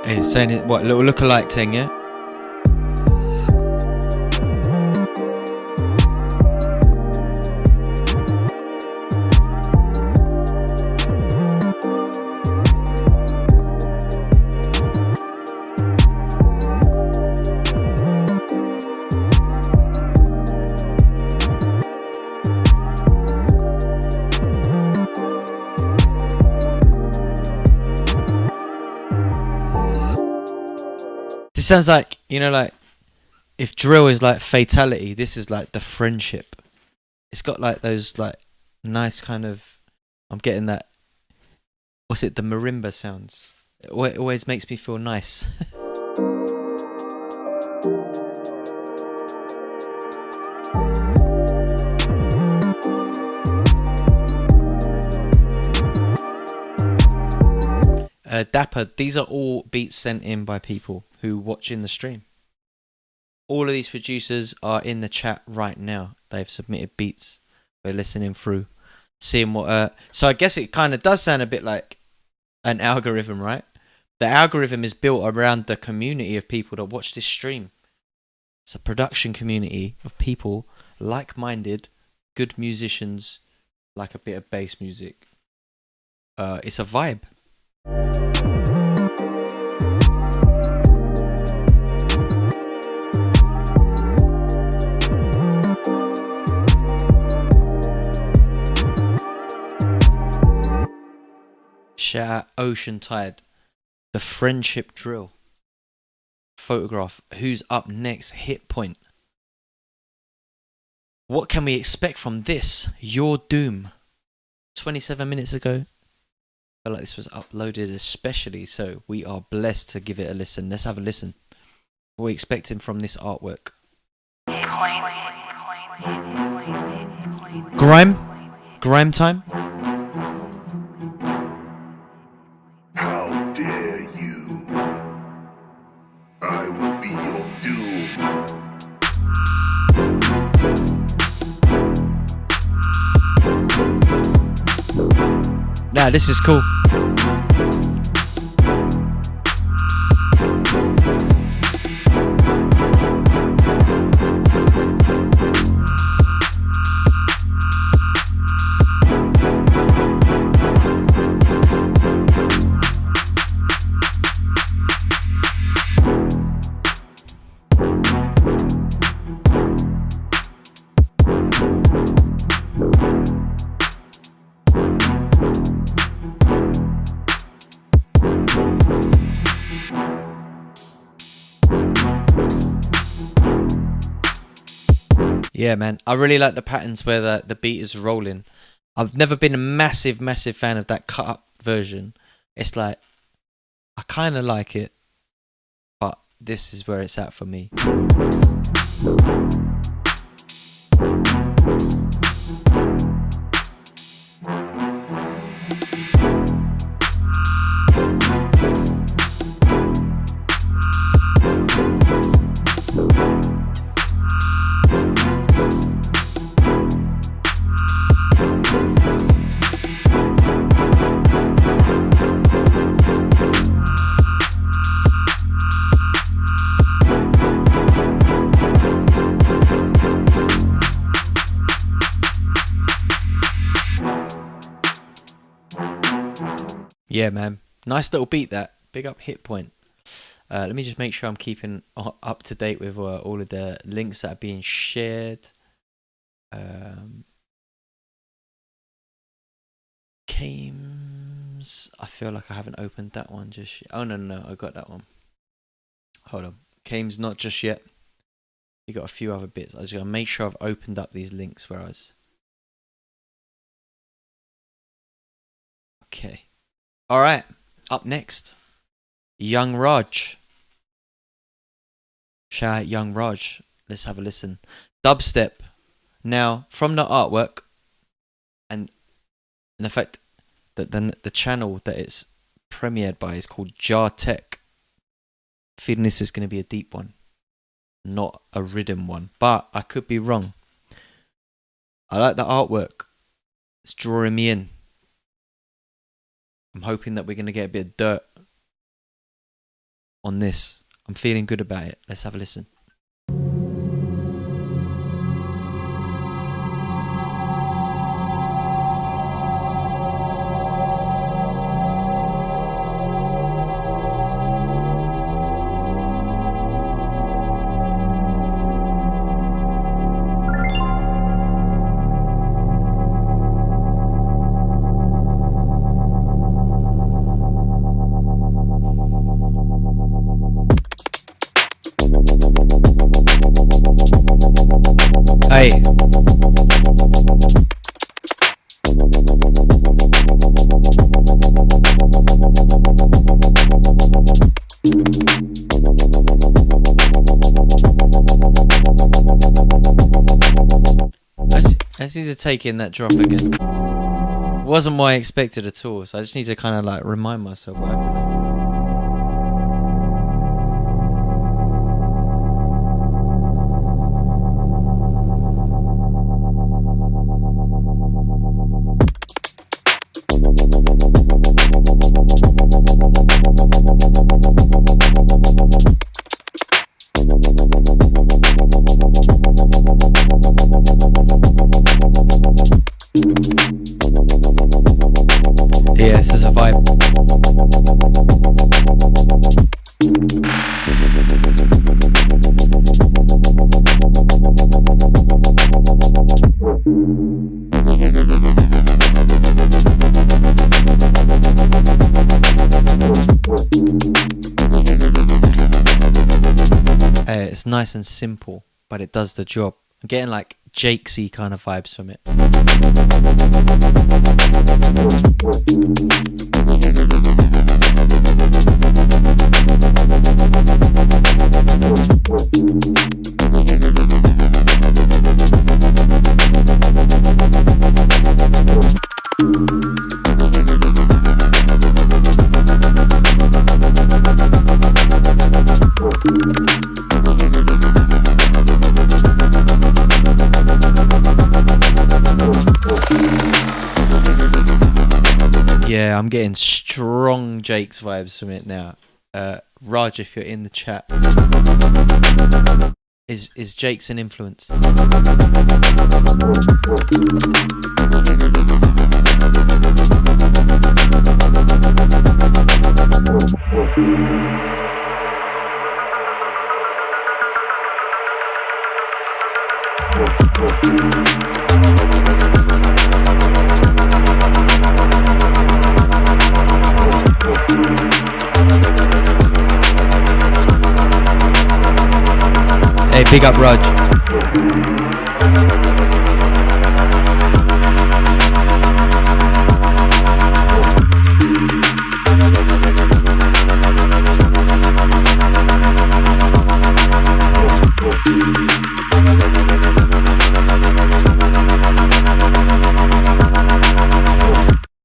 Hey, saying it, what, little lookalike thing, yeah? This sounds like, you know, like if drill is like fatality, this is like the friendship. It's got like those like nice kind of, I'm getting that, what's it, the marimba sounds. It always makes me feel nice. Dapper, these are all beats sent in by people who watch in the stream. All of these producers are in the chat right now. They've submitted beats. We're listening through, seeing what. So I guess it kind of does sound a bit like an algorithm, right? The algorithm is built around the community of people that watch this stream. It's a production community of people, like-minded, good musicians, like a bit of bass music. It's a vibe. Shout out Ocean Tide, the friendship drill. Photograph. Who's up next? Hit Point. What can we expect from this? Your Doom. 27 minutes ago. I feel like this was uploaded especially, so we are blessed to give it a listen. Let's have a listen. What are we expecting from this artwork? Grime time. How dare you? I will be your doom. Nah, this is cool. Yeah, man. I really like the patterns where the beat is rolling. I've never been a massive fan of that cut up version. It's like, I kind of like it, but this is where it's at for me. Yeah, man. Nice little beat that. Big up Hit Point. Let me just make sure I'm keeping up to date with all of the links that are being shared. Kames. I feel like I haven't opened that one just yet. Oh, no, I got that one. Hold on. Kames not just yet. You got a few other bits. I just got to make sure I've opened up these links where I was. Okay. All right, up next, Young Raj. Shout out Young Raj. Let's have a listen. Dubstep. Now, from the artwork and the fact that the channel that it's premiered by is called Jar Tech. Feeling this is going to be a deep one, not a rhythm one, but I could be wrong. I like the artwork. It's drawing me in. I'm hoping that we're going to get a bit of dirt on this. I'm feeling good about it. Let's have a listen. Hey. I just need to take in that drop again. Wasn't what I expected at all, so I just need to kind of like remind myself what happened. Yeah, this is a vibe. It's nice and simple, but it does the job. I'm getting like Jakesy kind of vibes from it. Yeah, I'm getting strong Jake's vibes from it now. Raj, if you're in the chat, is Jake's an influence? Hey, big up Raj.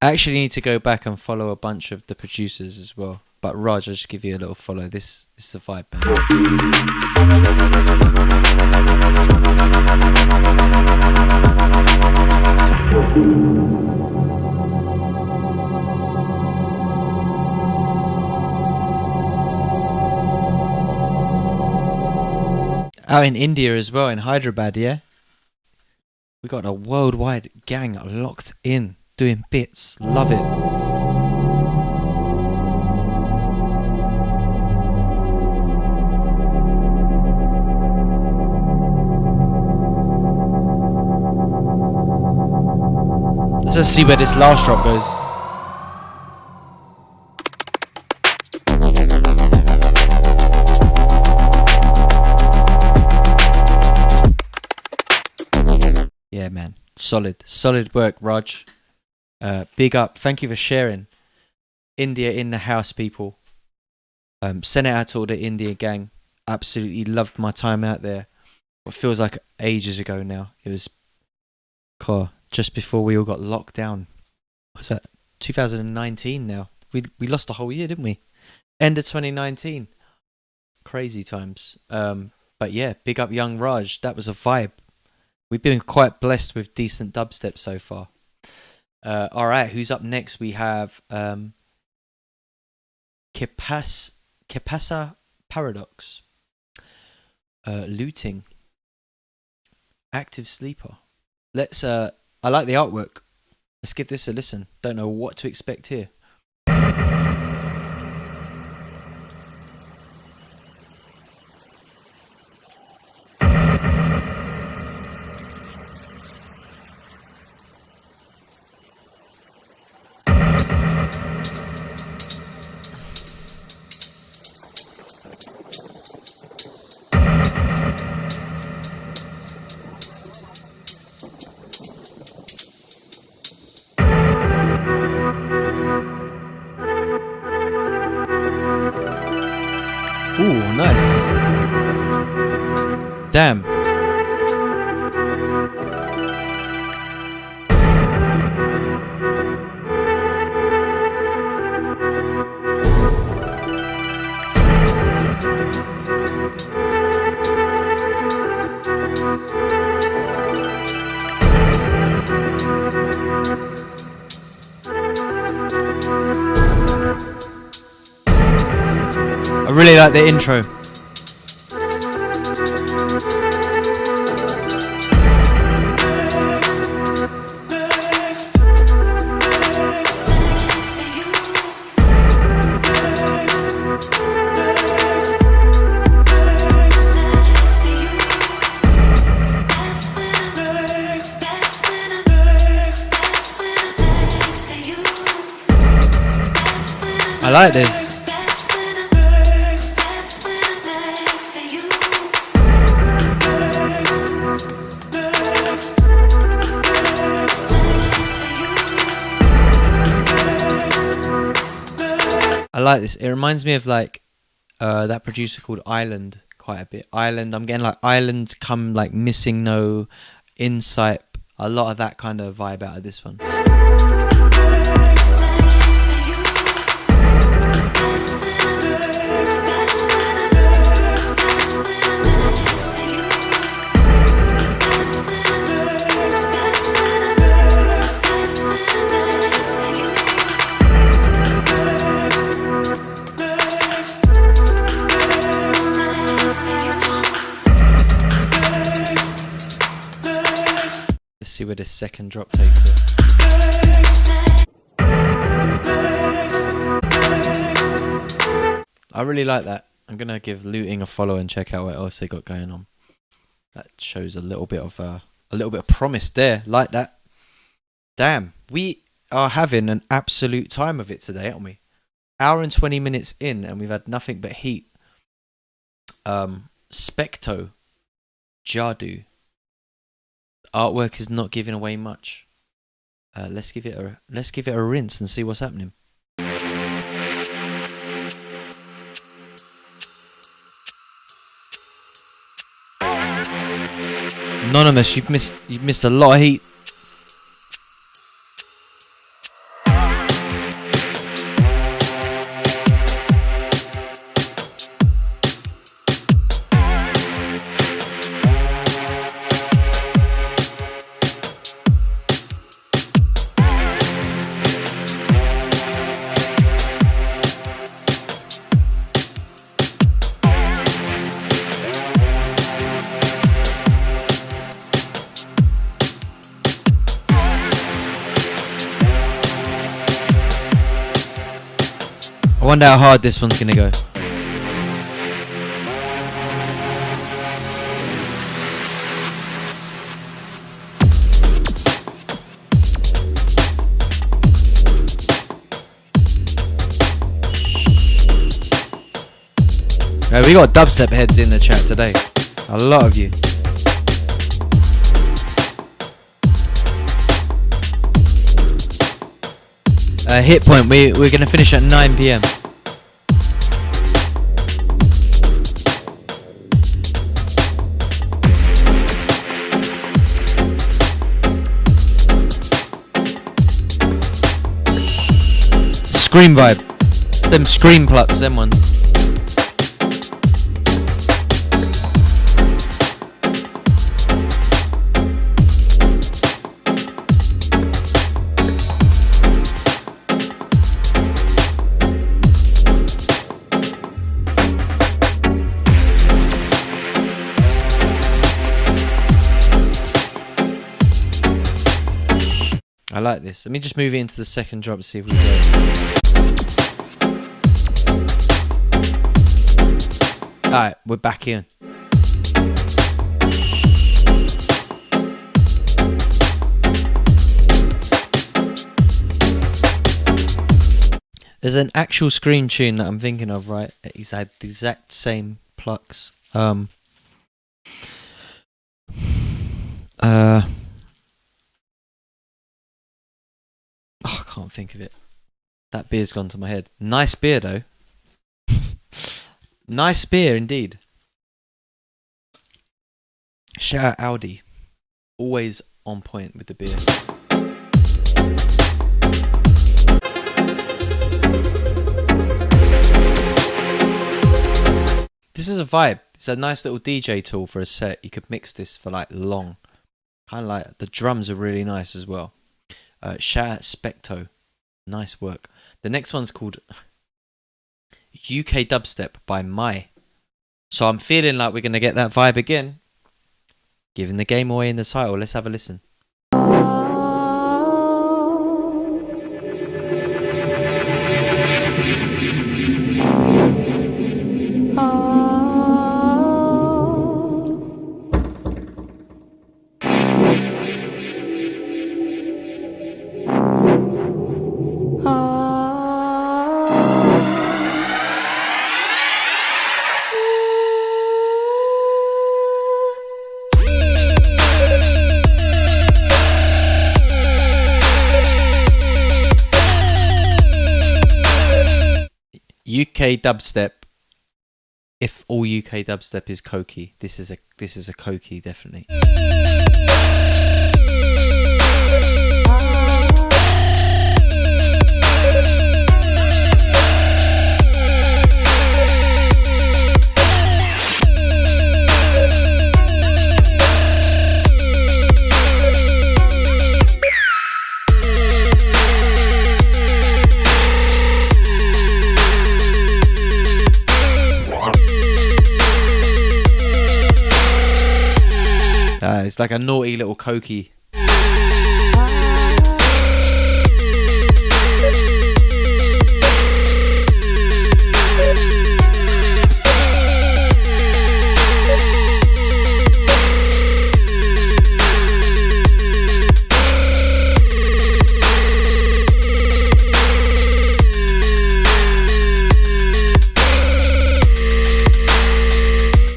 I actually need to go back and follow a bunch of the producers as well. But Raj, I'll just give you a little follow. This is a vibe, man. Out in India as well, in Hyderabad, yeah? We got a worldwide gang locked in, doing bits. Love it. Let's just see where this last drop goes. Yeah, man. Solid work, Raj. Big up. Thank you for sharing. India in the house, people. Send it out to all the India gang. Absolutely loved my time out there. What feels like ages ago now. It was just before we all got locked down. What's that? 2019 now. We lost a whole year, didn't we? End of 2019. Crazy times. But yeah, big up young Raj. That was a vibe. We've been quite blessed with decent dubstep so far. Alright, who's up next? We have Kepasa Paradox. Looting. Active Sleeper. Let's I like the artwork. Let's give this a listen. Don't know what to expect here. nice. Damn. I really like the intro. I like this. I like this. It reminds me of like that producer called Island quite a bit. Island. I'm getting like Island come like Missing No, Insight. A lot of that kind of vibe out of this one. Let's see where this second drop takes it. I really like that. I'm gonna give Looting a follow and check out what else they got going on. That shows a little bit of promise there. Like that. Damn, we are having an absolute time of it today, aren't we? Hour and 20 minutes in, and we've had nothing but heat. Specto, Jadu. Artwork is not giving away much. Let's give it a rinse and see what's happening. Anonymous, you've missed a lot of heat. I wonder how hard this one's gonna go. We got dubstep heads in the chat today. A lot of you. Hit point, we're going to finish at 9 PM. Scream vibe. It's them scream plucks, them ones. I like this. Let me just move it into the second drop to see if we get. Alright, we're back in. There's an actual Scream tune that I'm thinking of, right? He's had the exact same plucks. Oh, I can't think of it. That beer's gone to my head. Nice beer though. Nice beer indeed. Shout out Audi. Always on point with the beer. This is a vibe. It's a nice little DJ tool for a set. You could mix this for like long. Kind of like the drums are really nice as well. Shout out Specto. Nice work. The next one's called UK Dubstep by Mai. So I'm feeling like we're going to get that vibe again. Giving the game away in the title. Let's have a listen. UK dubstep. If all UK dubstep is cokey, this is a cokey definitely. It's like a naughty little cokey.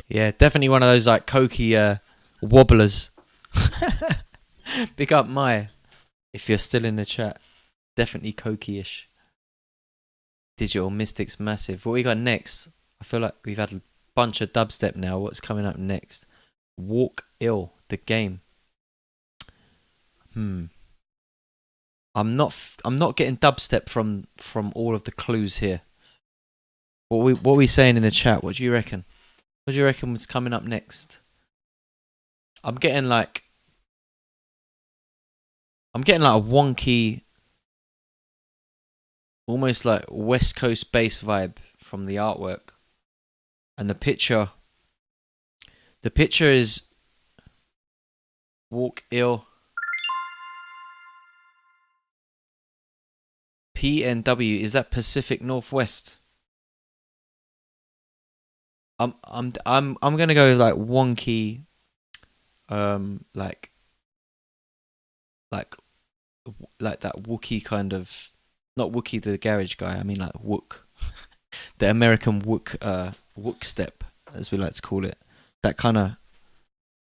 Yeah, definitely one of those like cokey wobblers. Big up Mai if you're still in the chat. Definitely cokey-ish. Digital Mystics massive. What we got next? I feel like we've had a bunch of dubstep now. What's coming up next? Walk Ill, the game. I'm not getting dubstep from all of the clues here. What we saying in the chat? What do you reckon? What do you reckon was coming up next? I'm getting like a wonky, almost like West Coast bass vibe from the artwork. And the picture is Walk Ill. PNW, is that Pacific Northwest? I'm gonna go with like wonky, like that Wookie kind of, not Wookie the garage guy. I mean like Wook, the American Wook step, as we like to call it. That kind of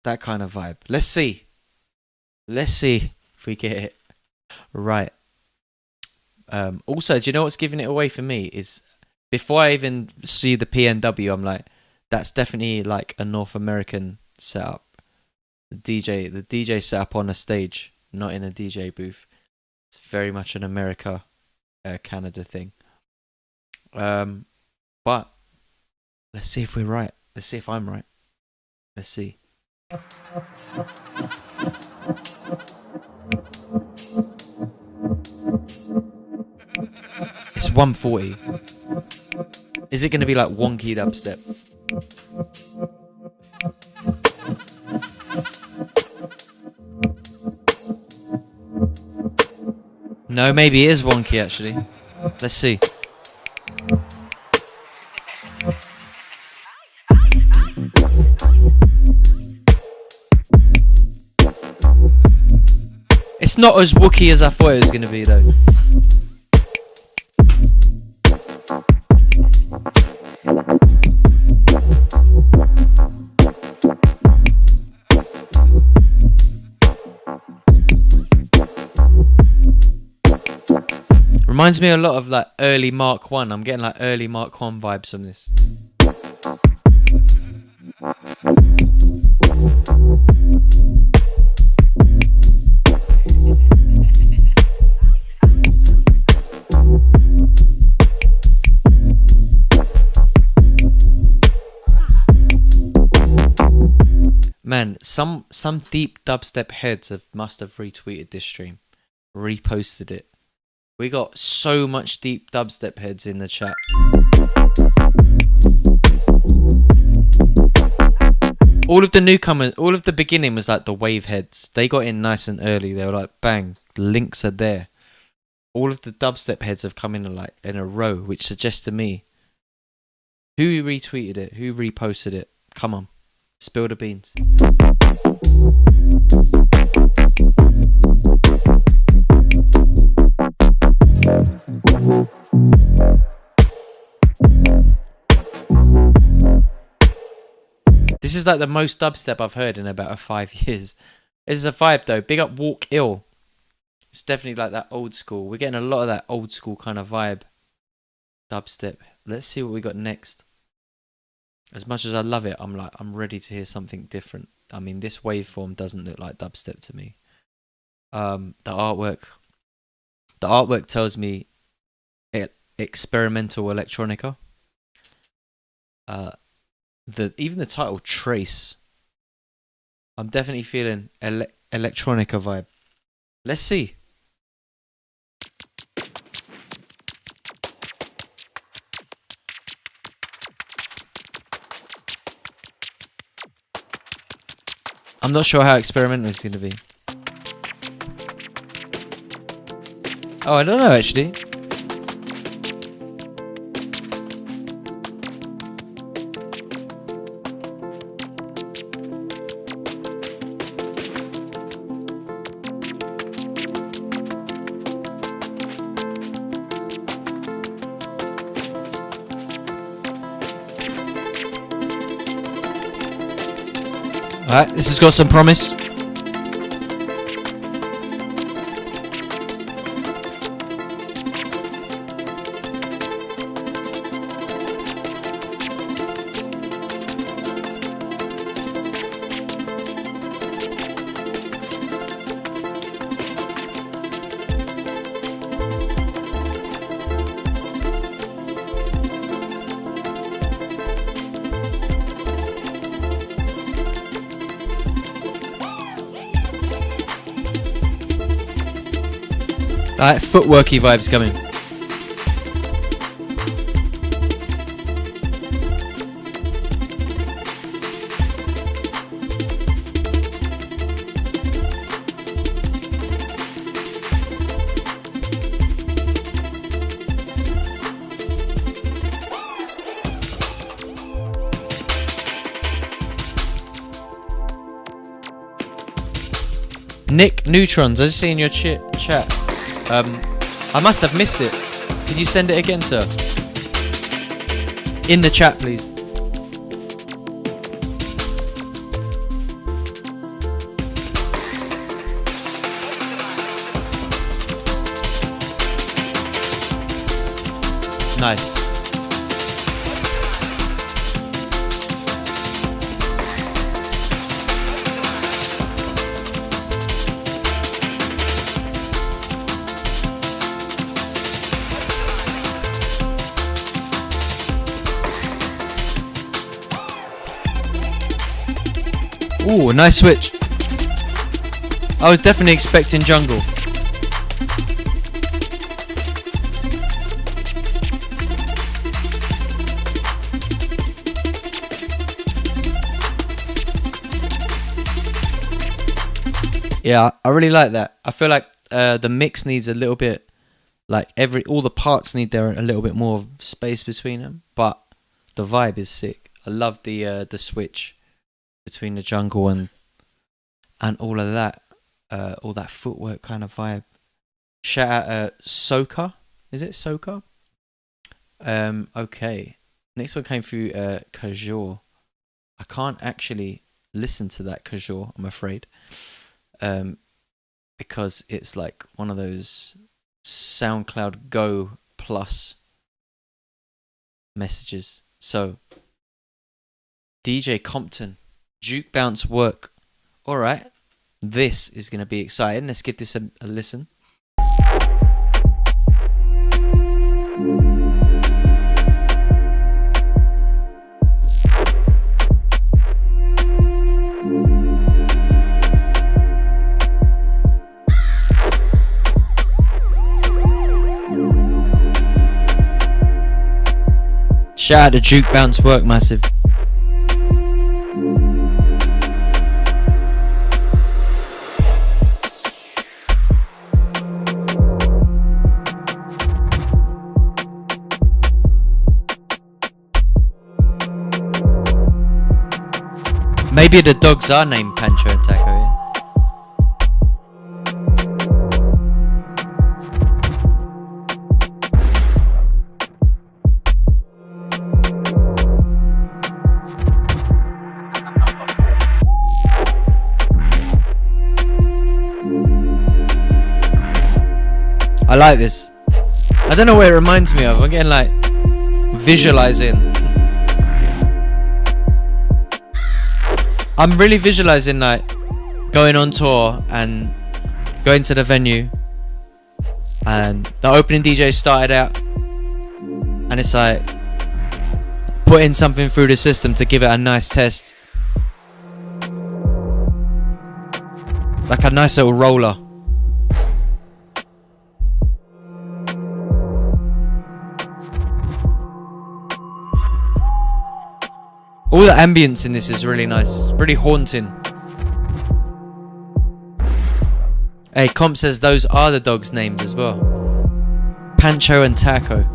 vibe. Let's see if we get it right. Also, do you know what's giving it away for me is before I even see the PNW, I'm like, that's definitely like a North American setup. The DJ setup on a stage, not in a DJ booth. It's very much an America, Canada thing. But let's see if we're right. Let's see if I'm right. Let's see. It's 140. Is it going to be like wonky dubstep? No, maybe it is wonky actually. Let's see. It's not as wookie as I thought it was going to be though. Reminds me a lot of like early Mark 1. I'm getting like early Mark 1 vibes from this. Man, some deep dubstep heads must have retweeted this stream, reposted it. We got so much deep dubstep heads in the chat. All of the newcomers, all of the beginning was like the wave heads. They got in nice and early. They were like, bang, links are there. All of the dubstep heads have come in like in a row, which suggests to me, who retweeted it? Who reposted it? Come on, spill the beans. This is like the most dubstep I've heard in about 5 years. This is a vibe though. Big up Walk Ill. It's definitely like that old school. We're getting a lot of that old school kind of vibe. Dubstep. Let's see what we got next. As much as I love it, I'm ready to hear something different. I mean, this waveform doesn't look like dubstep to me. The artwork tells me experimental electronica. Even the title Trace. I'm definitely feeling electronica vibe. Let's see. I'm not sure how experimental it's going to be. Oh, I don't know actually. Alright, this has got some promise. Alright, footworky vibes coming. Nick Neutrons, I just see in your chat. I must have missed it. Can you send it again, sir? In the chat, please. Nice. Ooh, nice switch. I was definitely expecting jungle. Yeah, I really like that. I feel like the mix needs a little bit, like all the parts need a little bit more of space between them, but the vibe is sick. I love the switch between the jungle and all of that, all that footwork kind of vibe. Shout out Soka. Is it Soka? Okay. Next one came through Kajor. I can't actually listen to that Kajor, I'm afraid. Because it's like one of those SoundCloud Go Plus messages. So DJ Compton. Juke bounce work. Alright. This is going to be exciting. Let's give this a listen. Shout out to Juke Bounce Work Massive. Maybe the dogs are named Pancho and Taco. Yeah? I like this. I don't know what it reminds me of. I'm getting like visualizing. I'm really visualizing like going on tour and going to the venue, and the opening DJ started out, and it's like putting something through the system to give it a nice test, like a nice little roller. All the ambience in this is really nice, really haunting. Hey, Comp says those are the dogs' names as well. Pancho and Taco.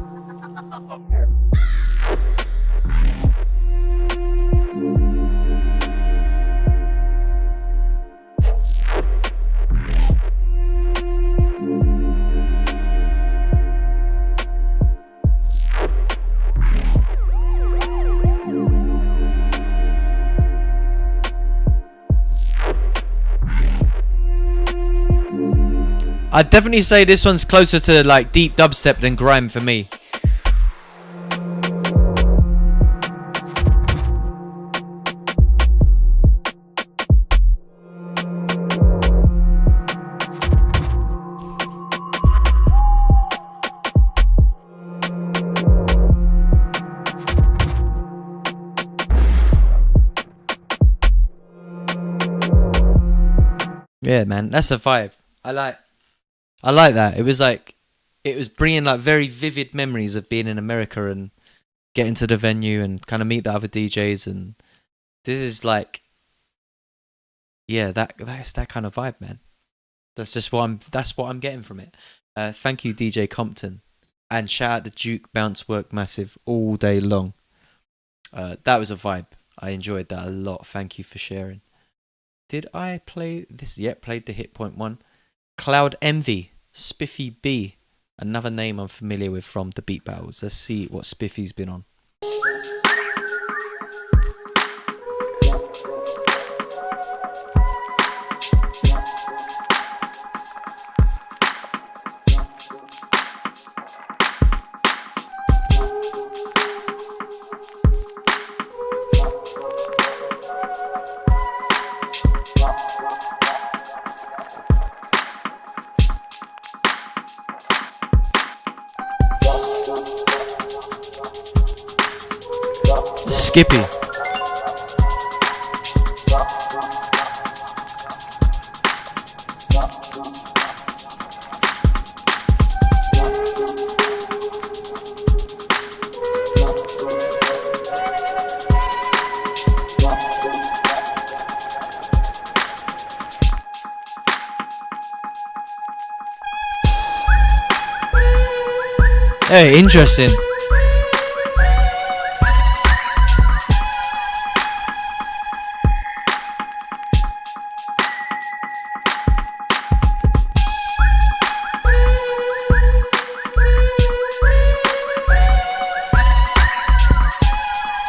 I'd definitely say this one's closer to like deep dubstep than grime for me. Yeah, man, that's a vibe. I like that. It was bringing like very vivid memories of being in America and getting to the venue and kind of meet the other DJs, and this is like, yeah, that's that kind of vibe, man. That's what I'm getting from it. Thank you, DJ Compton, and shout out to Juke Bounce Work Massive all day long. That was a vibe. I enjoyed that a lot. Thank you for sharing. Did I play this? Yep, played the hit point one. Cloud Envy, Spiffy B, another name I'm familiar with from the beat battles. Let's see what Spiffy's been on. Skippy. Hey, interesting.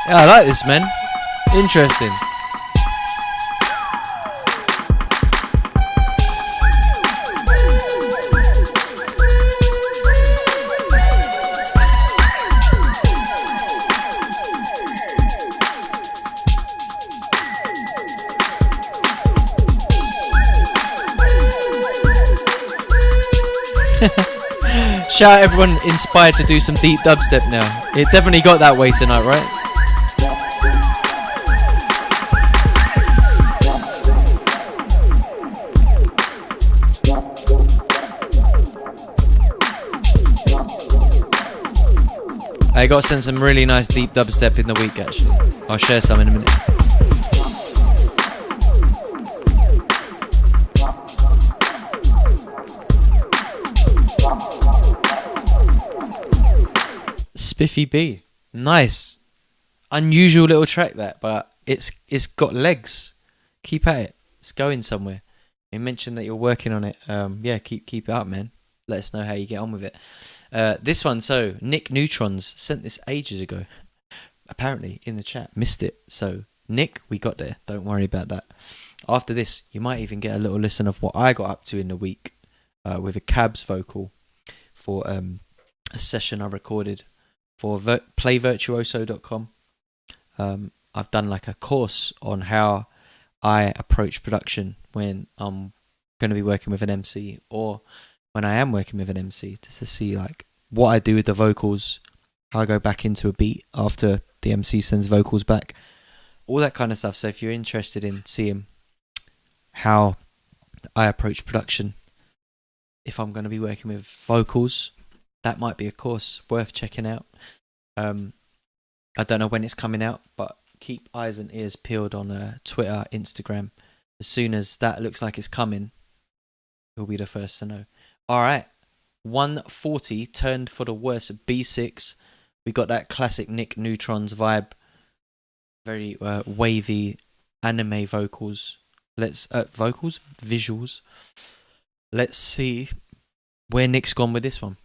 Yeah, I like this, man. Interesting. Shout out everyone inspired to do some deep dubstep now. It definitely got that way tonight, right? I got sent some really nice deep dubstep in the week actually. I'll share some in a minute. Spiffy B. Nice. Unusual little track that, but it's got legs. Keep at it. It's going somewhere. You mentioned that you're working on it. Yeah, keep it up, man. Let us know how you get on with it. This one, so Nick Neutrons sent this ages ago. Apparently in the chat, missed it. So Nick, we got there. Don't worry about that. After this, you might even get a little listen of what I got up to in the week with a Cabs vocal for a session I recorded for playvirtuoso.com. I've done like a course on how I approach production when I'm going to be working with an MC or when I am working with an MC, just to see like what I do with the vocals, how I go back into a beat after the MC sends vocals back, all that kind of stuff. So if you're interested in seeing how I approach production, if I'm going to be working with vocals, that might be a course worth checking out. I don't know when it's coming out, but keep eyes and ears peeled on Twitter, Instagram. As soon as that looks like it's coming, you'll be the first to know. Alright, 140 turned for the worse. B6. We got that classic Nick Neutrons vibe. Very wavy anime vocals. Visuals. Let's see where Nick's gone with this one.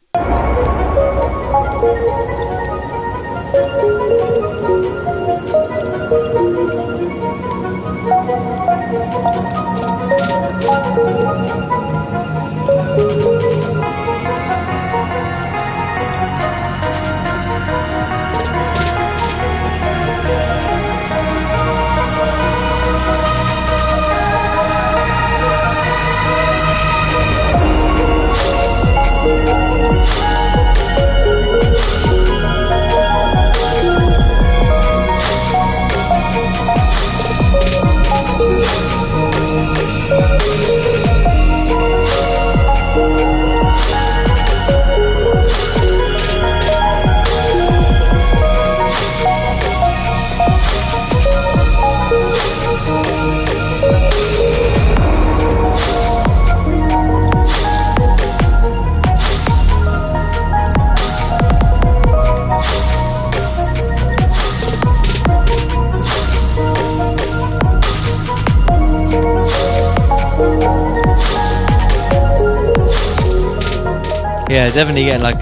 Yeah, definitely getting like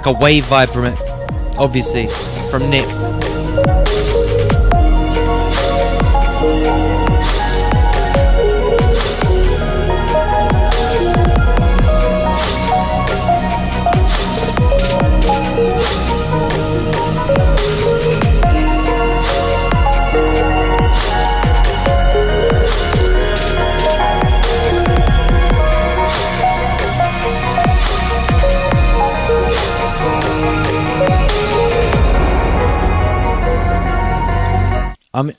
a wave vibe from it. Obviously, from Nick.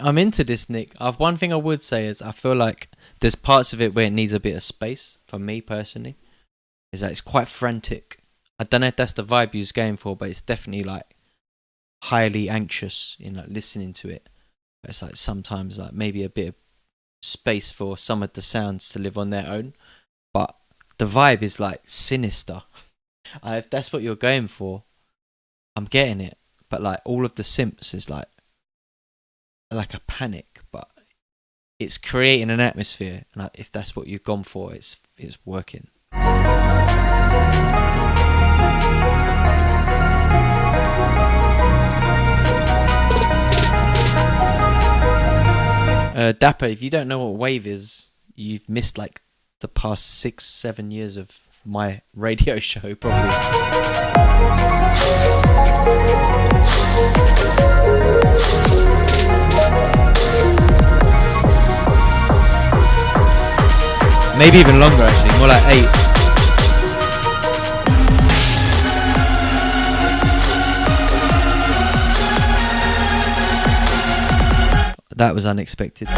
I'm into this, Nick. One thing I would say is I feel like there's parts of it where it needs a bit of space, for me personally. Is that it's quite frantic. I don't know if that's the vibe you're going for, but it's definitely like highly anxious in like listening to it. It's like sometimes like maybe a bit of space for some of the sounds to live on their own. But the vibe is like sinister. If that's what you're going for, I'm getting it. But like all of the synths is like a panic, but it's creating an atmosphere, and if that's what you've gone for, it's working. Dapper, if you don't know what wave is, you've missed like the past 6-7 years of my radio show probably. Maybe even longer actually, more like 8. That was unexpected.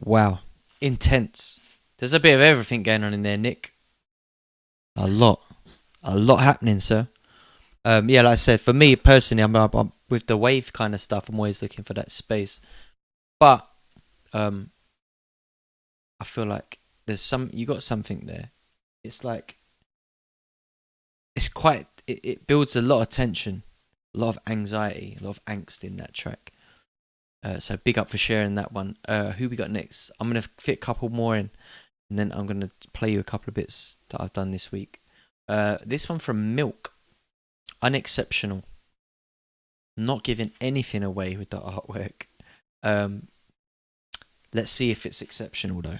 Wow, intense. There's a bit of everything going on in there, Nick. A lot happening, sir. Yeah, like I said, for me personally, I'm with the wave kind of stuff. I'm always looking for that space, but I feel like you got something there. It's like it builds a lot of tension, a lot of anxiety, a lot of angst in that track. So big up for sharing that one. Who we got next? I'm going to fit a couple more in, and then I'm going to play you a couple of bits that I've done this week. This one from Milk. Unexceptional. Not giving anything away with the artwork. Let's see if it's exceptional though.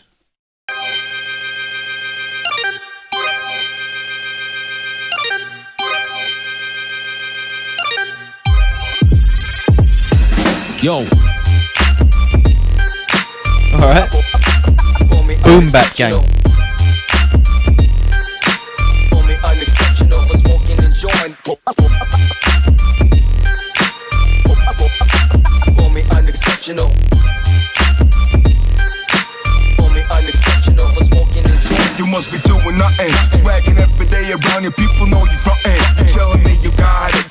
Yo. Alright. Boom back gang. Unexceptional. For smoking and joint. You must be doing nothing. Swagging every day around you, people know you frontin'. You telling me you got it.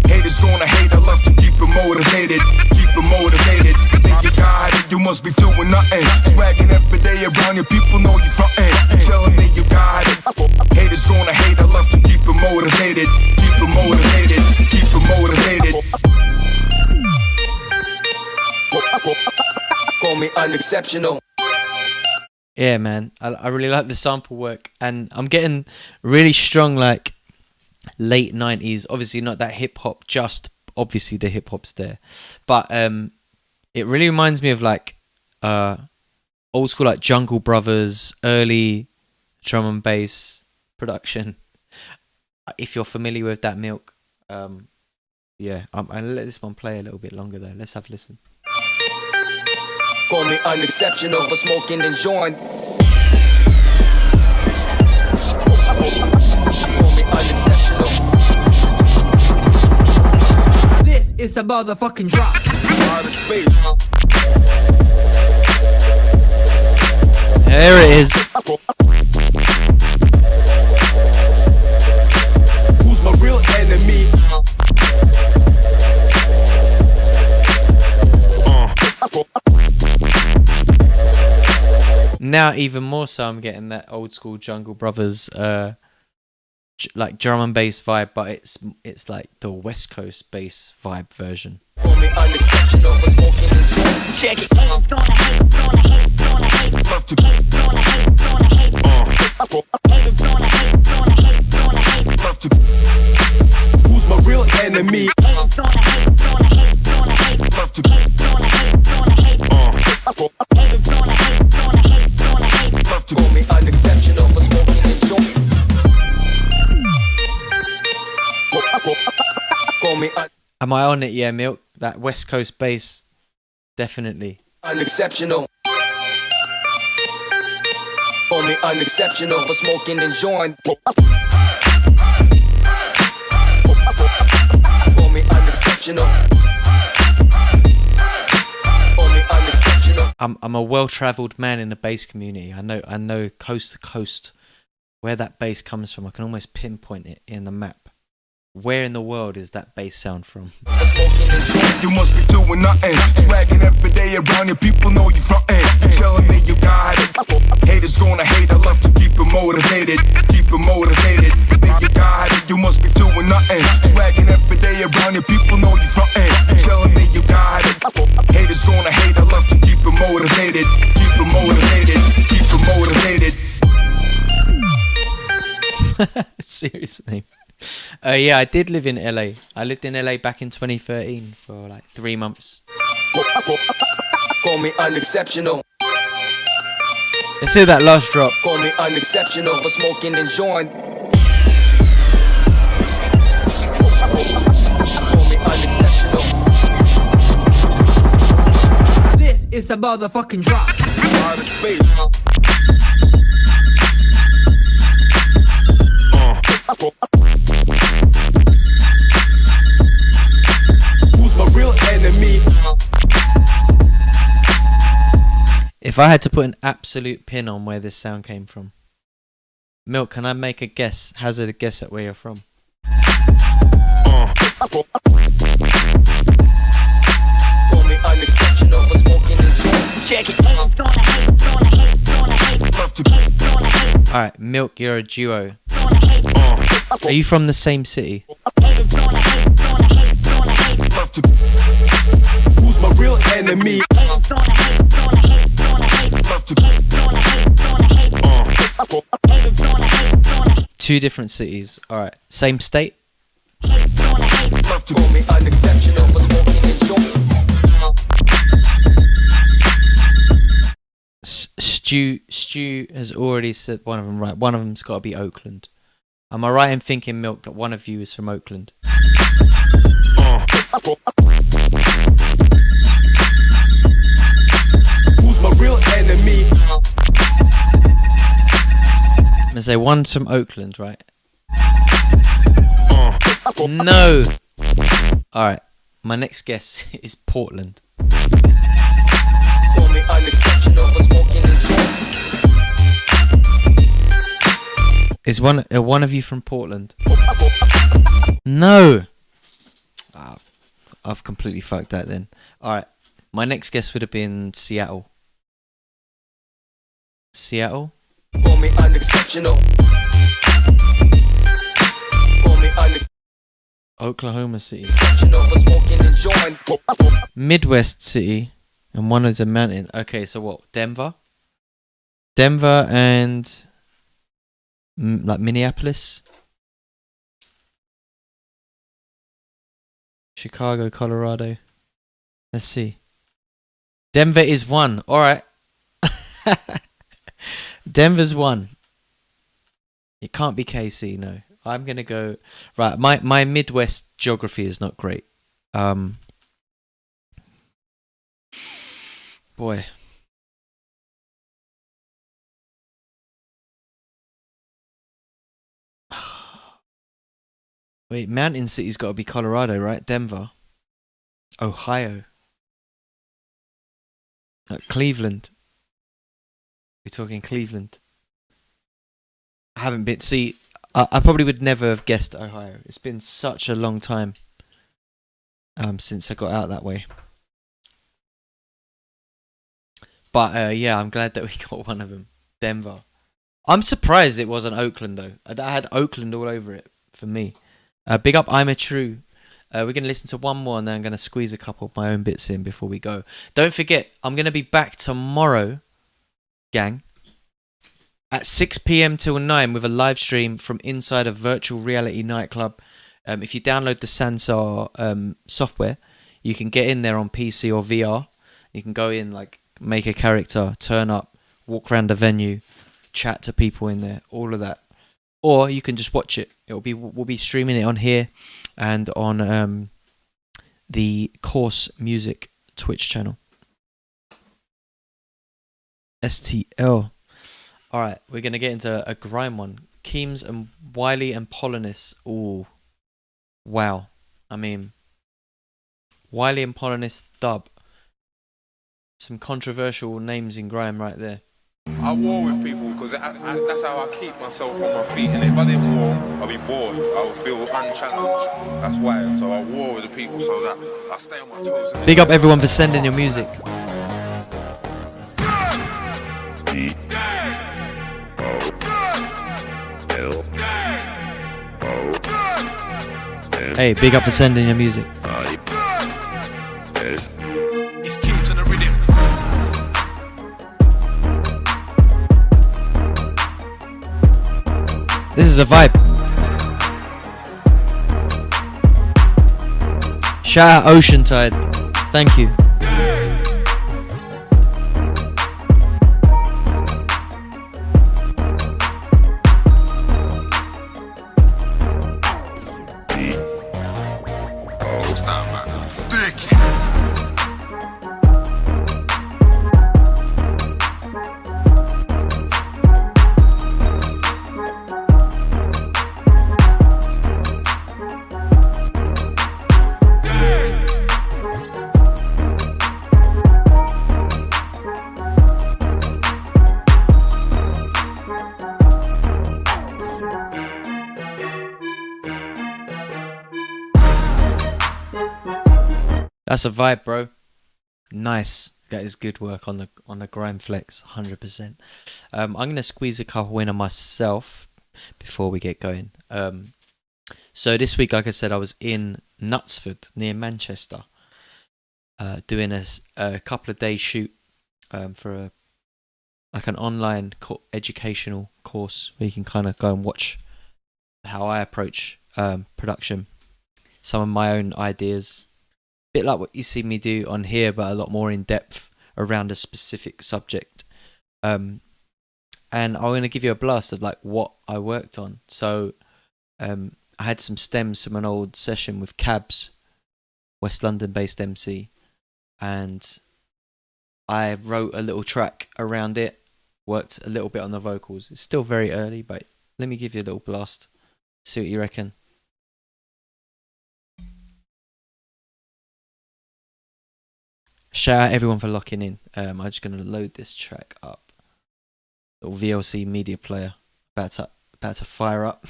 Haters gonna hate, I love to keep it motivated. Keep it motivated. Think you got it, you must be doing nothing. Swagging every day around you, people know you frontin'. You telling me you got it. Haters gonna hate, I love to keep it motivated. Keep it motivated. Keep it motivated. Call me unexceptional. Yeah, man, I really like the sample work, and I'm getting really strong like late 90s. Obviously not that hip hop, just obviously the hip hop's there, but it really reminds me of like old school like Jungle Brothers, early drum and bass production. If you're familiar with that, Milk, yeah, I'm gonna let this one play a little bit longer though. Let's have a listen. Call me unexceptional for smoking and joint. Call me unexceptional. This is the motherfucking drop. Outer space. There it is. Who's my real enemy? Now even more so I'm getting that old school Jungle Brothers like drum and bass vibe, but it's like the West Coast bass vibe version. Call me unexceptional for smoking and joint. Check it. Love to love to. Who's my real enemy? Love to love to. Call me unexceptional for smoking and joint. Call me Am I on it? Yeah, Milk. That West Coast bass, definitely. unexceptional. Call me unexceptional for smoking and joint. Call me unexceptional. Call me unexceptional. I'm a well-travelled man in the bass community. I know coast to coast where that bass comes from. I can almost pinpoint it in the map. Where in the world is that bass sound from? You must be doing nothing. Swagging every day around you, people know you frontin'. You telling me you got it. Haters gonna hate, I love to keep it motivated. Keep it motivated. Think you got it, you must be doing nothing. Swagging every day around you, people know you frontin'. You telling me you got it. Haters gonna hate, I love to keep it motivated. Keep it motivated. Keep it motivated. Seriously. Yeah, I did live in LA. I lived in LA back in 2013 for like 3 months. Call me unexceptional. Let's hear that last drop. Call me unexceptional for smoking and joint. Call me unexceptional. This is the motherfucking drop. Outer space. Who's my real enemy? If I had to put an absolute pin on where this sound came from, Milk, can I make a guess? Hazard a guess at where you're from? Call me unexceptional for smoking and joint. Check it. Alright, Milk, you're a duo. Are you from the same city? Who's my real enemy? Two different cities. Alright, same state? Call me unexceptional for smoking and joint. Stu has already said one of them right. One of them's got to be Oakland. Am I right in thinking, Milk, that one of you is from Oakland? Who's my real enemy? I'm gonna say one's from Oakland, right? No. Alright, my next guess is Portland. Call me unexceptional for smoking and joint. Is one of you from Portland? No. Ah, I've completely fucked that then. Alright, my next guess would have been Seattle. Seattle? Call me unexceptional. Call me Oklahoma City. unexceptional for smoking and joint. Midwest City, and one is a mountain. Okay, so what? Denver? Denver and like Minneapolis? Chicago, Colorado. Let's see. Denver is one. Alright. Denver's one. It can't be KC, no. I'm gonna go right. My Midwest geography is not great. Boy. Wait, Mountain City's got to be Colorado, right? Denver, Ohio, Cleveland. We're talking Cleveland. I haven't been. See, I probably would never have guessed Ohio. It's been such a long time since I got out that way. But yeah, I'm glad that we got one of them. Denver. I'm surprised it wasn't Oakland though. I had Oakland all over it for me. Big up, I'm a True. We're going to listen to one more and then I'm going to squeeze a couple of my own bits in before we go. Don't forget, I'm going to be back tomorrow, gang, at 6 p.m. till 9 with a live stream from inside a virtual reality nightclub. If you download the Sansar software, you can get in there on PC or VR. You can go in, like, make a character, turn up, walk around the venue, chat to people in there, all of that. Or you can just watch it. We'll be streaming it on here and on the Course Music Twitch channel. STL. Alright, we're going to get into a grime one. Keems and Wiley and Polonis. Ooh. Wow. I mean, Wiley and Polonis dub. Some controversial names in grime right there. I war with people because that's how I keep myself on my feet. And if I didn't war, I'd be bored. I would feel unchallenged. That's why. So I war with the people so that I stay on my toes. Big up everyone for sending your music. Hey, big up for sending your music. It's Keeps on the rhythm. This is a vibe. Shout out Oceantide. Thank you. Oh, it's not about dick. That's a vibe, bro. Nice. That is good work on the grind flex, 100%. I'm gonna squeeze a couple in on myself before we get going. So this week, like I said, I was in Knutsford near Manchester, doing a couple of days shoot for an online educational course where you can kind of go and watch how I approach production, some of my own ideas. Bit like what you see me do on here, but a lot more in depth around a specific subject. And I'm going to give you a blast of like what I worked on. So I had some stems from an old session with Cabs, West London based MC, and I wrote a little track around it, worked a little bit on the vocals. It's still very early, but let me give you a little blast, see what you reckon. Shout out everyone for locking in. I'm just going to load this track up. Little VLC media player. About to fire up.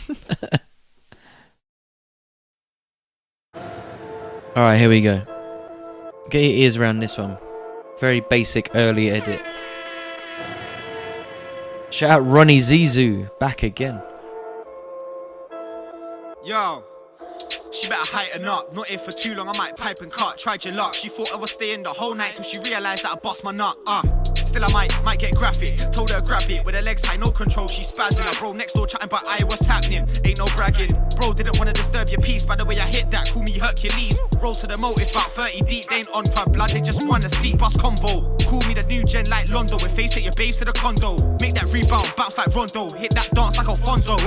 Alright, here we go. Get your ears around this one. Very basic early edit. Shout out Ronnie Zizou. Back again. Yo, she better heighten up. Not here for too long, I might pipe and cut. Tried your luck, she thought I was staying the whole night till she realised that I bust my nut. Still I might get graphic. Told her grab it with her legs high, no control. She spazzing. Her bro next door chatting about what's happening. Ain't no bragging. Bro didn't wanna disturb your peace. By the way I hit that, call me Hercules. Roll to the motive, about 30 deep. They ain't on club blood, they just wanna speak. Bus convo. Call me the new gen like Londo. With face take your babes to the condo. Make that rebound, bounce like Rondo. Hit that dance like Alfonso.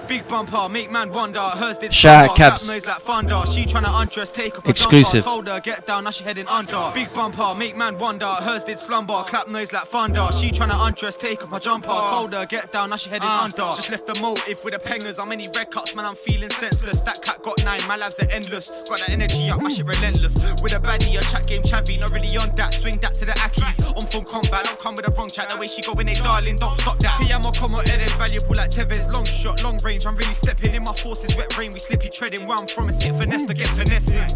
Big bumper, make man wonder. Hers did shout out Cabs. Noise like thunder. She tryna undress, take off her exclusive. Jumper. Told her get down, now she heading under. Big bumper, make man wonder. Hers did slumber, clap noise like thunder. She tryna undress, take off my jumper. Told her get down, now she heading under. Just left the motive with the pengers. How many red cuts, man? I'm feeling senseless. That cat got 9, my lives are endless. Got that energy up, my shit relentless. With a baddie, a chat game chavvy. Not really on that. Swing that to the Ackies. On full combat, don't come with a wrong chat. The way she go in it, darling, don't stop that. Tiamo como eres, valuable like Tevez. Long shot, long range. I'm really stepping in my forces, wet rain, we slippy treading. Where I'm from is hit finesse to get finessing.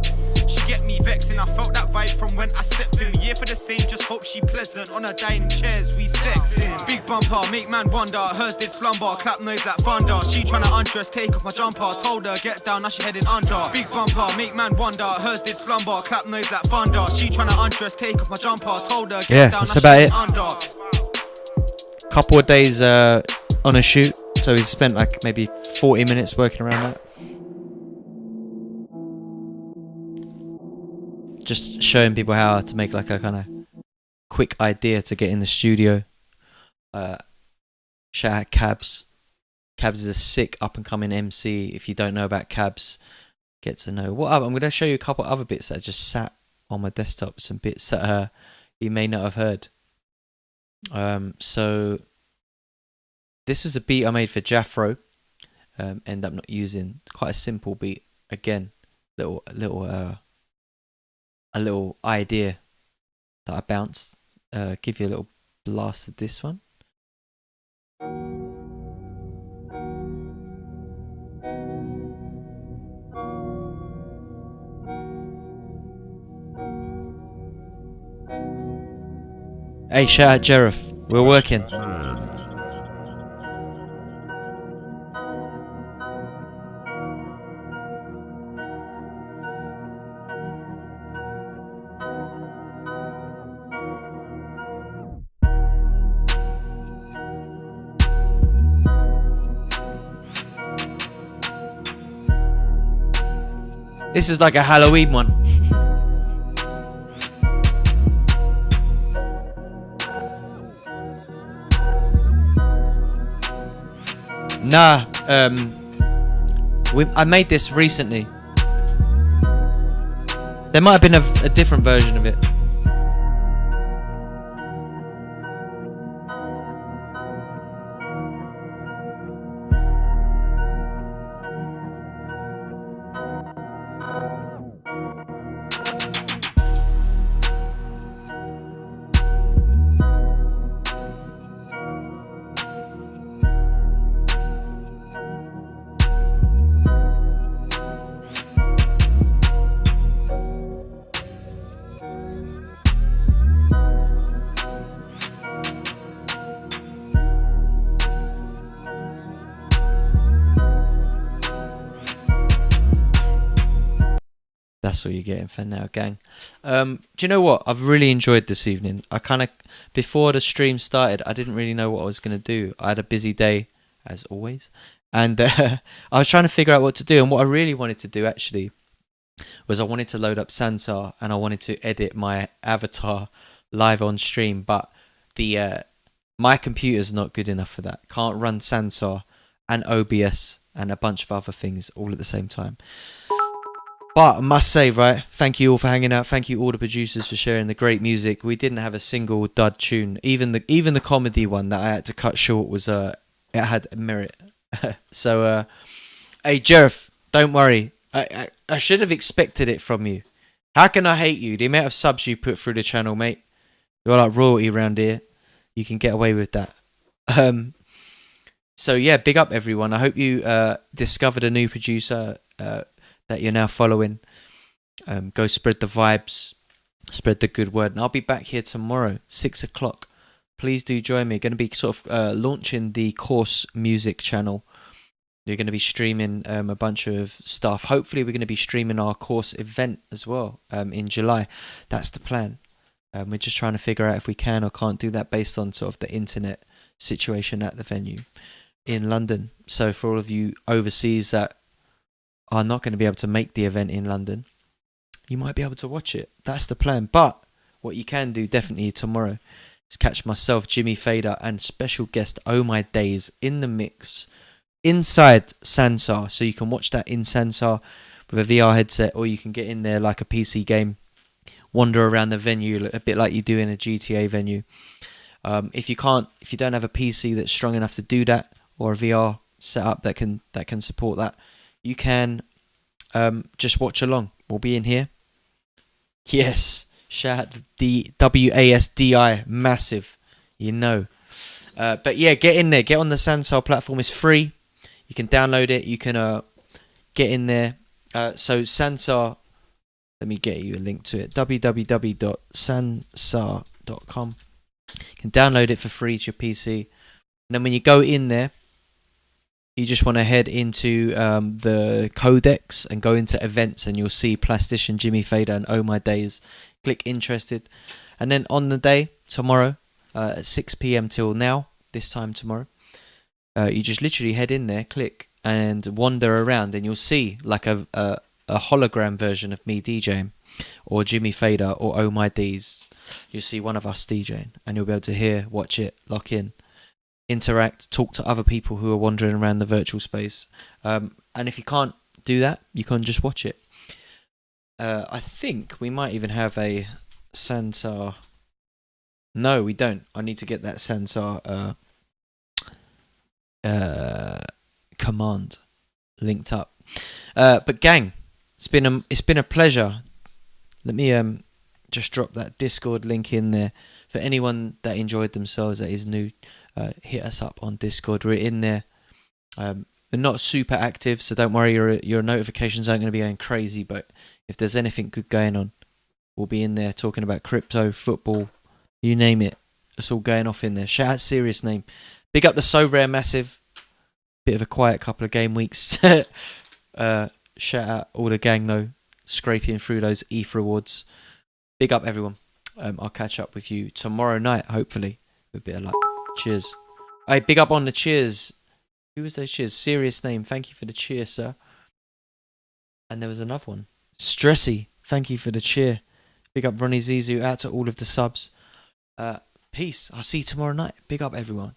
She get me vexing, I felt that vibe from when I stepped in. Yeah, for the same, just hope she pleasant. On her dining chairs, we sexing. Big bumper, make man wonder. Hers did slumber, clap noise like thunder. She tryna undress, take off my jumper. Told her get down, now she heading under. Big bumper, make man wonder. Hers did slumber, clap noise like thunder. She tryna undress, take off my jumper. Told her get down, now she heading under. Couple of days on a shoot. So we spent like maybe 40 minutes working around that. Just showing people how to make like a kind of quick idea to get in the studio. Shout out Cabs. Cabs is a sick up and coming MC. If you don't know about Cabs, get to know. What other, I'm going to show you a couple other bits that just sat on my desktop. Some bits that you may not have heard. So this was a beat I made for Jaffro. End up not using. Quite a simple beat. Again, a little idea that I bounced. Give you a little blast of this one. Hey, shout out Jerif. We're working. This is like a Halloween one. Nah, I made this recently. There might have been a different version of it. That's all you're getting for now, gang. Do you know what? I've really enjoyed this evening. I kind of, before the stream started, I didn't really know what I was going to do. I had a busy day, as always. And I was trying to figure out what to do. And what I really wanted to do, actually, was I wanted to load up Sansar and I wanted to edit my avatar live on stream. But my computer's not good enough for that. Can't run Sansar and OBS and a bunch of other things all at the same time. But I must say, right, thank you all for hanging out. Thank you all the producers for sharing the great music. We didn't have a single dud tune. Even the comedy one that I had to cut short was it had merit. So hey Jerf, don't worry. I should have expected it from you. How can I hate you? The amount of subs you put through the channel, mate. You're like royalty around here. You can get away with that. So yeah, big up everyone. I hope you discovered a new producer that you're now following. Go spread the vibes, spread the good word, and I'll be back here tomorrow 6 o'clock. Please do join me. Going to be sort of launching the Course Music channel. You're going to be streaming a bunch of stuff. Hopefully we're going to be streaming our Course event as well in July. That's the plan. We're just trying to figure out if we can or can't do that based on sort of the internet situation at the venue in London. So for all of you overseas that are not going to be able to make the event in London, you might be able to watch it. That's the plan. But what you can do definitely tomorrow is catch myself, Jimmy Fader, and special guest Oh My Days in the mix inside Sansar. So you can watch that in Sansar with a VR headset, or you can get in there like a PC game, wander around the venue a bit like you do in a GTA venue. If you don't have a PC that's strong enough to do that, or a VR setup that can support that, you can just watch along. We'll be in here. Yes, shout out to the WASDI, massive, you know. But yeah, get in there. Get on the Sansar platform. It's free. You can download it. You can get in there. So Sansar, let me get you a link to it. www.sansar.com. You can download it for free to your PC. And then when you go in there, you just want to head into the codex and go into events, and you'll see Plastician, Jimmy Fader, and Oh My Days. Click interested, and then on the day tomorrow at 6 p.m. till now, this time tomorrow, you just literally head in there, click, and wander around, and you'll see like a hologram version of me DJing, or Jimmy Fader, or Oh My Days. You'll see one of us DJing, and you'll be able to hear, watch it, lock in, interact, talk to other people who are wandering around the virtual space. And if you can't do that, you can just watch it. I think we might even have a Sansar. No, we don't. I need to get that Sansar command linked up. But gang, it's been a pleasure. Let me just drop that Discord link in there for anyone that enjoyed themselves that is new. Hit us up on Discord. We're in there. We're not super active, so don't worry, your notifications aren't going to be going crazy, but if there's anything good going on, we'll be in there talking about crypto, football, you name it. It's all going off in there. Shout out Serious Name. Big up the So Rare Massive. Bit of a quiet couple of game weeks. Shout out all the gang though, scraping through those ETH rewards. Big up everyone. I'll catch up with you tomorrow night, hopefully, with a bit of luck. Cheers. Hey, big up on the cheers. Who was those cheers? Serious Name. Thank you for the cheer, sir. And there was another one. Stressy. Thank you for the cheer. Big up Ronnie Zizou. Out to all of the subs. Peace. I'll see you tomorrow night. Big up everyone.